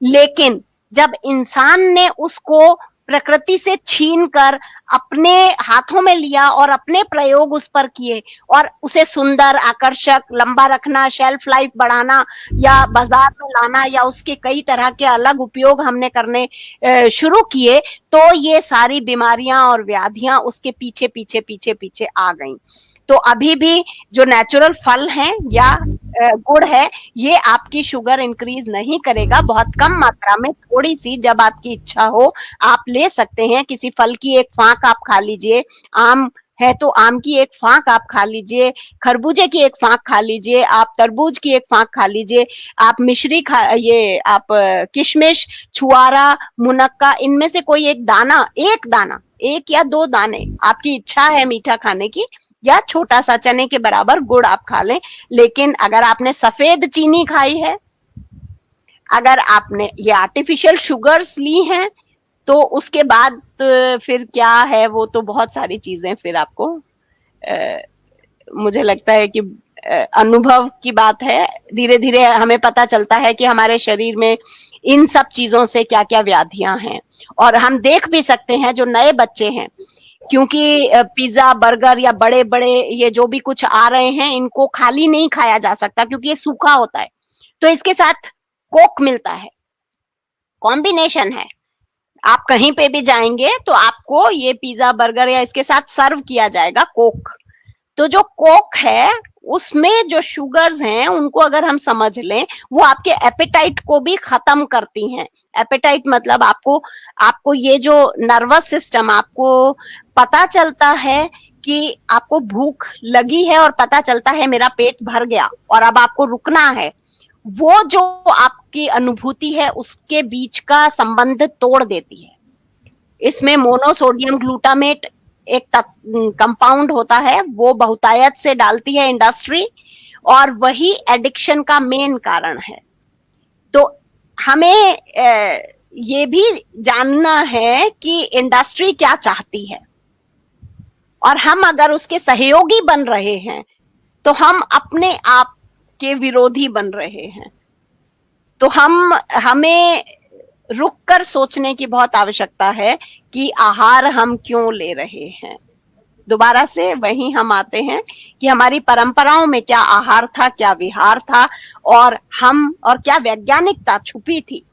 लेकिन जब इंसान ने उसको प्रकृति से छीन कर अपने हाथों में लिया और अपने प्रयोग उस पर किए और उसे सुंदर, आकर्षक, लंबा रखना, शेल्फ लाइफ बढ़ाना या बाजार में लाना या उसके कई तरह के अलग उपयोग हमने करने शुरू किए, तो ये सारी बीमारियां और व्याधियां उसके पीछे पीछे पीछे पीछे आ गईं। तो अभी भी जो नेचुरल फल हैं या गुड़ है, ये आपकी शुगर इंक्रीज नहीं करेगा, बहुत कम मात्रा में, थोड़ी सी, जब आपकी इच्छा हो आप ले सकते हैं। किसी फल की एक फांक आप खा लीजिए, आम है तो आम की एक फांक आप खा लीजिए, खरबूजे की एक फांक खा लीजिए, आप तरबूज की एक फांक खा लीजिए, आप मिश्री खा, ये आप किशमिश, छुआरा, मुनक्का, इनमें से कोई एक दाना, एक या दो दाने, आपकी इच्छा है मीठा खाने की, या छोटा सा चने के बराबर गुड़ आप खा लें। लेकिन अगर आपने सफेद चीनी खाई है, अगर आपने ये आर्टिफिशियल शुगर्स ली हैं, तो उसके बाद फिर क्या है, वो तो बहुत सारी चीजें फिर आपको मुझे लगता है कि अनुभव की बात है। धीरे धीरे हमें पता चलता है कि हमारे शरीर में इन सब चीजों से क्या क्या व्याधियां हैं। और हम देख भी सकते हैं जो नए बच्चे हैं, क्योंकि पिज्जा, बर्गर या बड़े बड़े ये जो भी कुछ आ रहे हैं, इनको खाली नहीं खाया जा सकता क्योंकि ये सूखा होता है, तो इसके साथ कोक मिलता है, कॉम्बिनेशन है। आप कहीं पे भी जाएंगे तो आपको ये पिज्जा, बर्गर या इसके साथ सर्व किया जाएगा कोक। तो जो कोक है उसमें जो शुगर्स हैं उनको अगर हम समझ लें, वो आपके एपेटाइट को भी खत्म करती हैं। एपेटाइट मतलब आपको ये जो नर्वस सिस्टम, आपको पता चलता है कि आपको भूख लगी है और पता चलता है मेरा पेट भर गया और अब आपको रुकना है, वो जो आपकी अनुभूति है उसके बीच का संबंध तोड़ देती है। इसमें मोनोसोडियम ग्लूटामेट एक कंपाउंड होता है, वो बहुतायत से डालती है इंडस्ट्री, और वही एडिक्शन का मेन कारण है। तो हमें ये भी जानना है कि इंडस्ट्री क्या चाहती है, और हम अगर उसके सहयोगी बन रहे हैं तो हम अपने आप के विरोधी बन रहे हैं। तो हमें रुककर सोचने की बहुत आवश्यकता है कि आहार हम क्यों ले रहे हैं। दोबारा से वहीं हम आते हैं कि हमारी परंपराओं में क्या आहार था, क्या विहार था, और क्या वैज्ञानिकता छुपी थी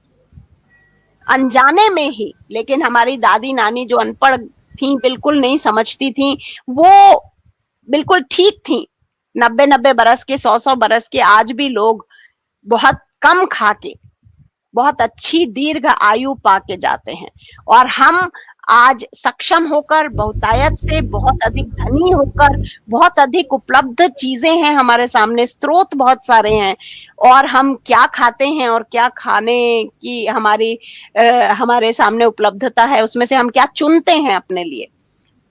अनजाने में ही। लेकिन हमारी दादी नानी जो अनपढ़ थी, बिल्कुल नहीं समझती थी, वो बिल्कुल ठीक थी। 90-90 बरस के, 100-100 बरस के आज भी लोग बहुत कम खा के बहुत अच्छी दीर्घ आयु पा के जाते हैं। और हम आज सक्षम होकर, बहुतायत से, बहुत अधिक धनी होकर, बहुत अधिक उपलब्ध चीजें हैं हमारे सामने, स्रोत बहुत सारे हैं, और हम क्या खाते हैं और क्या खाने की हमारे सामने उपलब्धता है, उसमें से हम क्या चुनते हैं अपने लिए।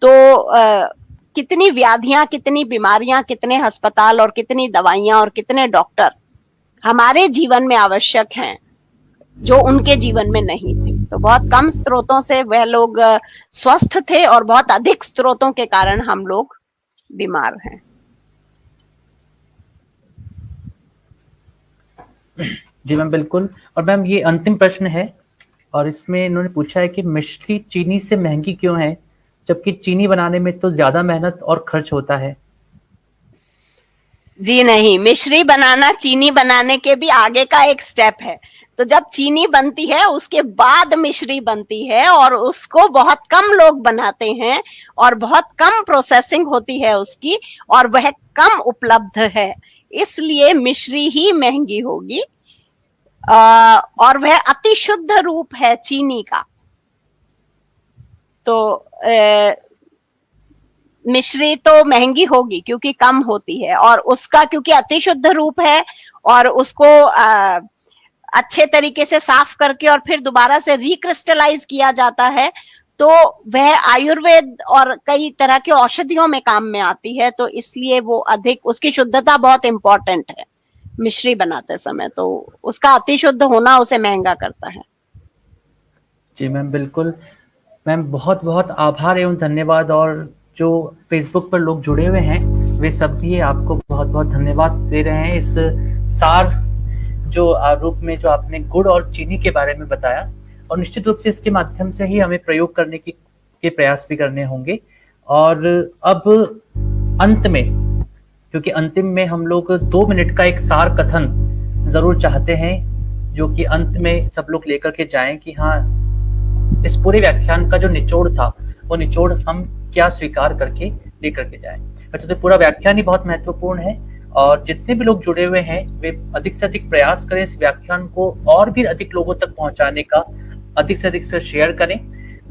तो कितनी व्याधियां, कितनी बीमारियां, कितने अस्पताल और कितनी दवाइयां और कितने डॉक्टर हमारे जीवन में आवश्यक हैं जो उनके जीवन में नहीं थे। तो बहुत कम स्रोतों से वह लोग स्वस्थ थे और बहुत अधिक स्रोतों के कारण हम लोग बीमार हैं। जी मैम बिल्कुल। और मैम ये अंतिम प्रश्न है और इसमें इन्होंने पूछा है कि मिश्री चीनी से महंगी क्यों है, जबकि चीनी बनाने में तो ज्यादा मेहनत और खर्च होता है। जी नहीं, मिश्री बनाना चीनी बनाने के भी आगे का एक स्टेप है। तो जब चीनी बनती है उसके बाद मिश्री बनती है और उसको बहुत कम लोग बनाते हैं और बहुत कम प्रोसेसिंग होती है उसकी और वह कम उपलब्ध है, इसलिए मिश्री ही महंगी होगी। और वह अति शुद्ध रूप है चीनी का। तो मिश्री तो महंगी होगी क्योंकि कम होती है और उसका क्योंकि अति शुद्ध रूप है और उसको अच्छे तरीके से साफ करके और फिर दोबारा से रिक्रिस्टलाइज किया जाता है, तो वह आयुर्वेद और कई तरह के औषधियों में काम में आती है। तो इसलिए वो अधिक, उसकी शुद्धता बहुत इंपॉर्टेंट है मिश्री बनाते समय, तो उसका अति शुद्ध होना उसे महंगा करता है। जी मैम बिल्कुल। मैम बहुत बहुत आभार एवं धन्यवाद। और जो फेसबुक पर लोग जुड़े हुए हैं वे सब भी आपको बहुत बहुत धन्यवाद दे रहे हैं इस सार जो रूप में जो आपने गुड़ और चीनी के बारे में बताया। और निश्चित रूप से इसके माध्यम से ही हमें प्रयोग करने के प्रयास भी करने होंगे। और अब अंत में, क्योंकि अंतिम में हम लोग 2 मिनट का एक सार कथन जरूर चाहते हैं जो कि अंत में सब लोग लेकर के जाएं कि हाँ, इस पूरे व्याख्यान का जो निचोड़ था वो निचोड़ हम क्या स्वीकार करके लेकर के जाएं। वैसे तो पूरा व्याख्यान ही बहुत महत्वपूर्ण है और जितने भी लोग जुड़े हुए हैं वे अधिक से अधिक प्रयास करें इस व्याख्यान को और भी अधिक लोगों तक पहुंचाने का, अधिक से अधिक से शेयर करें।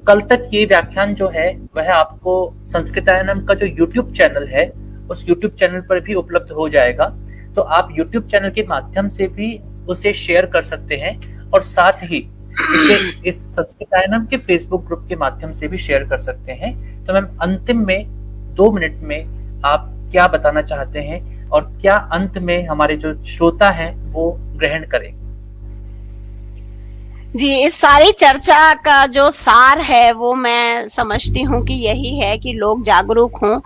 कल तक ये व्याख्यान जो है वह आपको संस्कृतायनम का जो YouTube चैनल है उस YouTube चैनल पर भी उपलब्ध हो जाएगा। तो आप YouTube चैनल के माध्यम से भी उसे शेयर कर सकते हैं और साथ ही इसे इस संस्कृतायनम के फेसबुक ग्रुप के माध्यम से भी शेयर कर सकते हैं। तो मैम अंतिम में 2 मिनट में आप क्या बताना चाहते हैं और क्या अंत में हमारे जो श्रोता हैं वो ग्रहण करें। जी, इस सारी चर्चा का जो सार है वो मैं समझती हूँ कि यही है कि लोग जागरूक हों,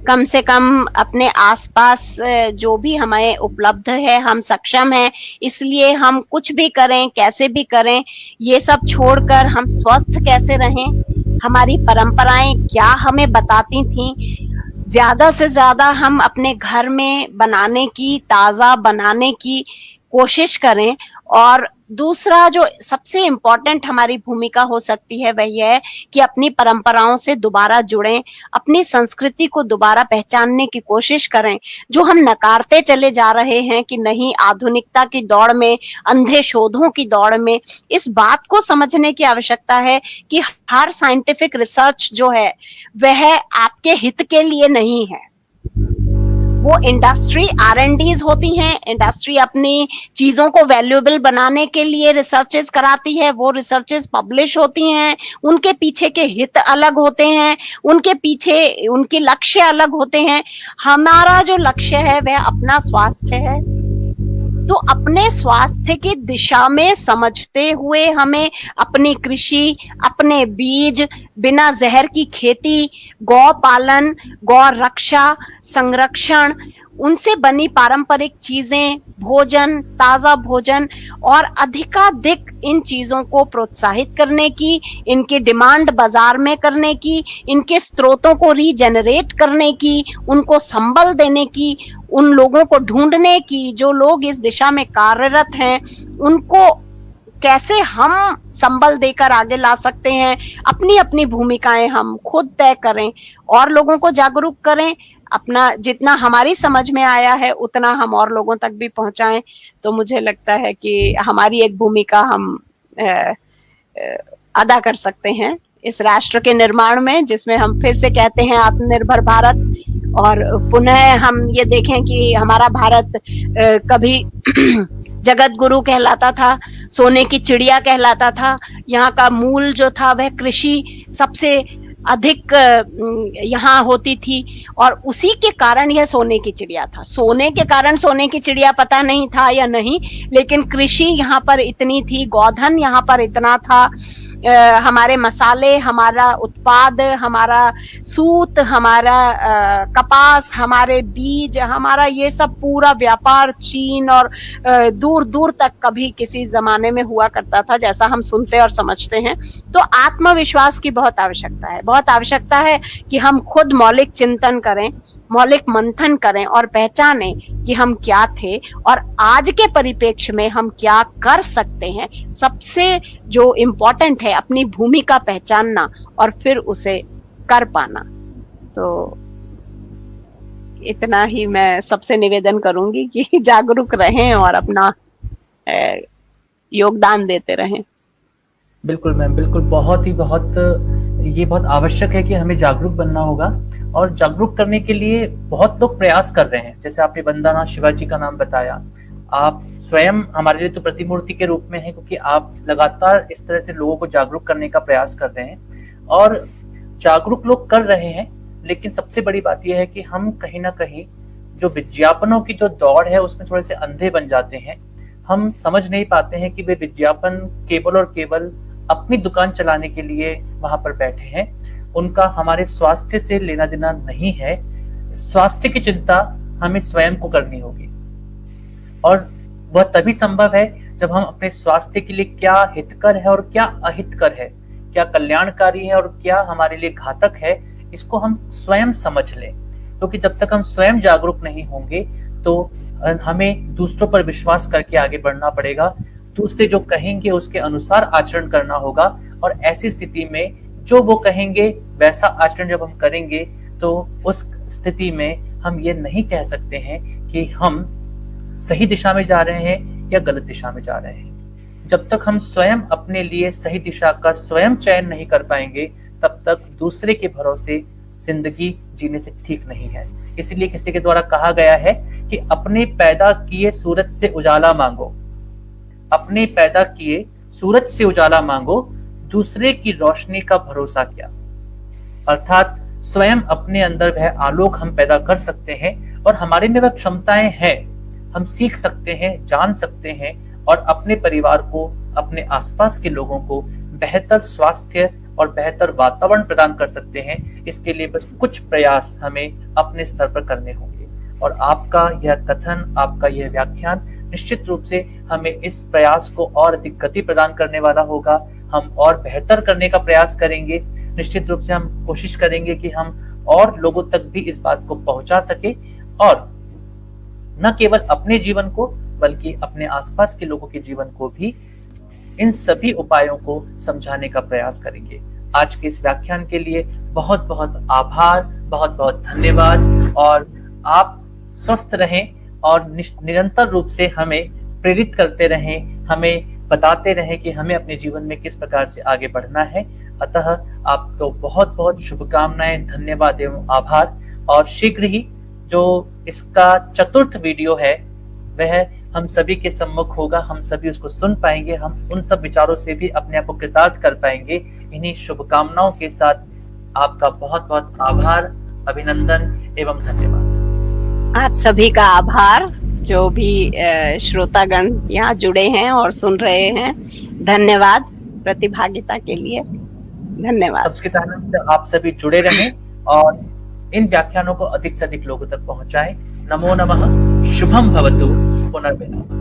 कम से कम अपने आसपास जो भी हमें उपलब्ध है हम सक्षम हैं, इसलिए हम कुछ भी करें, कैसे भी करें, ये सब छोड़कर हम स्वस्थ कैसे रहें, हमारी परंपराएं क्या हमें बताती थीं, ज्यादा से ज्यादा हम अपने घर में बनाने की, ताजा बनाने की कोशिश करें। और दूसरा जो सबसे इम्पोर्टेंट हमारी भूमिका हो सकती है वह यह है कि अपनी परंपराओं से दोबारा जुड़ें, अपनी संस्कृति को दोबारा पहचानने की कोशिश करें, जो हम नकारते चले जा रहे हैं कि नहीं, आधुनिकता की दौड़ में, अंधे शोधों की दौड़ में इस बात को समझने की आवश्यकता है कि हर साइंटिफिक रिसर्च जो है वह आपके हित के लिए नहीं है। वो इंडस्ट्री R&Ds होती हैं, इंडस्ट्री अपनी चीजों को वैल्यूएबल बनाने के लिए रिसर्चेस कराती है, वो रिसर्चेस पब्लिश होती हैं, उनके पीछे के हित अलग होते हैं, उनके पीछे उनके लक्ष्य अलग होते हैं। हमारा जो लक्ष्य है वह अपना स्वास्थ्य है, तो अपने स्वास्थ्य की दिशा में समझते हुए हमें अपनी कृषि, अपने बीज, बिना जहर की खेती, गौ पालन, गौ रक्षा, संरक्षण, उनसे बनी पारंपरिक चीजें, भोजन, ताजा भोजन और अधिकाधिक इन चीजों को प्रोत्साहित करने की, इनकी डिमांड बाजार में करने की, इनके स्रोतों को रीजेनरेट करने की, उनको संबल देने की, उन लोगों को ढूंढने की जो लोग इस दिशा में कार्यरत हैं, उनको कैसे हम संबल देकर आगे ला सकते हैं, अपनी अपनी भूमिकाएं हम खुद तय करें और लोगों को जागरूक करें, अपना जितना हमारी समझ में आया है उतना हम और लोगों तक भी पहुंचाएं। तो मुझे लगता है कि हमारी एक भूमिका हम अदा कर सकते हैं इस राष्ट्र के निर्माण में, जिसमें हम फिर से कहते हैं आत्मनिर्भर भारत। और पुनः हम ये देखें कि हमारा भारत कभी जगत गुरु कहलाता था, सोने की चिड़िया कहलाता था, यहाँ का मूल जो था वह कृषि सबसे अधिक यहाँ होती थी, और उसी के कारण यह सोने की चिड़िया था। सोने के कारण सोने की चिड़िया पता नहीं था या नहीं, लेकिन कृषि यहाँ पर इतनी थी, गोधन यहाँ पर इतना था, हमारे मसाले, हमारा उत्पाद, हमारा सूत, हमारा कपास, हमारे बीज, हमारा ये सब पूरा व्यापार चीन और दूर दूर तक कभी किसी जमाने में हुआ करता था, जैसा हम सुनते और समझते हैं। तो आत्मविश्वास की बहुत आवश्यकता है, बहुत आवश्यकता है कि हम खुद मौलिक चिंतन करें, मौलिक मंथन करें और पहचानें कि हम क्या थे और आज के परिप्रेक्ष्य में हम क्या कर सकते हैं। सबसे जो इम्पोर्टेंट है अपनी भूमिका पहचानना और फिर उसे कर पाना। तो इतना ही मैं सबसे निवेदन करूंगी कि जागरूक रहें और अपना योगदान देते रहें। बिल्कुल मैम, बिल्कुल, बहुत ये बहुत आवश्यक है कि हमें जागरूक बनना होगा, और जागरूक करने के लिए बहुत लोग प्रयास कर रहे हैं। जैसे आपने वंदना शिवाजी का नाम बताया, आप स्वयं हमारे लिए तो प्रतिमूर्ति के रूप में है, क्योंकि आप लगातार इस तरह से लोगों को जागरूक करने का प्रयास कर रहे हैं, और जागरूक लोग कर रहे हैं। लेकिन सबसे बड़ी बात यह है कि हम कहीं ना कहीं जो विज्ञापनों की जो दौड़ है उसमें थोड़े से अंधे बन जाते हैं। हम समझ नहीं पाते हैं कि वे विज्ञापन केवल और केवल अपनी दुकान चलाने के लिए वहां पर बैठे हैं, उनका हमारे स्वास्थ्य से लेना देना नहीं है। स्वास्थ्य की चिंता हमें स्वयं को करनी होगी, और वह तभी संभव है जब हम अपने स्वास्थ्य के लिए क्या हितकर है और क्या अहितकर है, क्या कल्याणकारी है और क्या हमारे लिए घातक है, इसको हम स्वयं समझ लें। क्योंकि जब तक हम स्वयं जागरूक नहीं होंगे तो हमें दूसरों पर विश्वास करके आगे बढ़ना पड़ेगा। दूसरे जो कहेंगे उसके अनुसार आचरण करना होगा, और ऐसी स्थिति में जो वो कहेंगे वैसा आचरण जब हम करेंगे तो उस स्थिति में हम ये नहीं कह सकते हैं कि हम सही दिशा में जा रहे हैं या गलत दिशा में जा रहे हैं। जब तक हम स्वयं अपने लिए सही दिशा का स्वयं चयन नहीं कर पाएंगे, तब तक दूसरे के भरोसे जिंदगी जीने से ठीक नहीं है। इसलिए किसी के द्वारा कहा गया है कि अपने पैदा किए सूरज से उजाला मांगो, अपने पैदा किए सूरज से उजाला मांगो, दूसरे की रोशनी का भरोसा क्या। अर्थात स्वयं अपने अंदर वह आलोक हम पैदा कर सकते हैं, और हमारे में वह क्षमताएं हैं, हम सीख सकते हैं, जान सकते हैं, और अपने परिवार को, अपने आसपास के लोगों को बेहतर स्वास्थ्य और बेहतर वातावरण प्रदान कर सकते हैं। इसके लिए बस कुछ प्रयास हमें अपने स्तर पर करने होंगे, और आपका यह कथन, आपका यह व्याख्यान निश्चित रूप से हमें इस प्रयास को और अधिक गति प्रदान करने वाला होगा। हम और बेहतर करने का प्रयास करेंगे। निश्चित रूप से हम कोशिश करेंगे कि हम और लोगों तक भी इस बात को पहुंचा सके, और न केवल अपने जीवन को बल्कि अपने आसपास के लोगों के जीवन को भी इन सभी उपायों को समझाने का प्रयास करेंगे। आज के इस व्याख्यान के लिए बहुत बहुत आभार, बहुत बहुत धन्यवाद, और आप स्वस्थ रहें और निरंतर रूप से हमें प्रेरित करते रहें, हमें बताते रहें कि हमें अपने जीवन में किस प्रकार से आगे बढ़ना है। अतः आपको बहुत बहुत शुभकामनाएं, धन्यवाद एवं आभार। और शीघ्र ही जो इसका चतुर्थ वीडियो है वह हम सभी के सम्मुख होगा, हम सभी उसको सुन पाएंगे, हम उन सब विचारों से भी अपने आप को कृतार्थ कर पाएंगे। इन्हीं शुभकामनाओं के साथ आपका बहुत बहुत आभार, अभिनंदन एवं धन्यवाद। आप सभी का आभार, जो भी श्रोतागण यहाँ जुड़े हैं और सुन रहे हैं। धन्यवाद प्रतिभागिता के लिए, धन्यवाद। संस्कृतानंद आप सभी जुड़े रहें और इन व्याख्यानों को अधिक से अधिक लोगों तक पहुंचाएं। नमो नमः। शुभम भवतु। पुनर्मिलामः।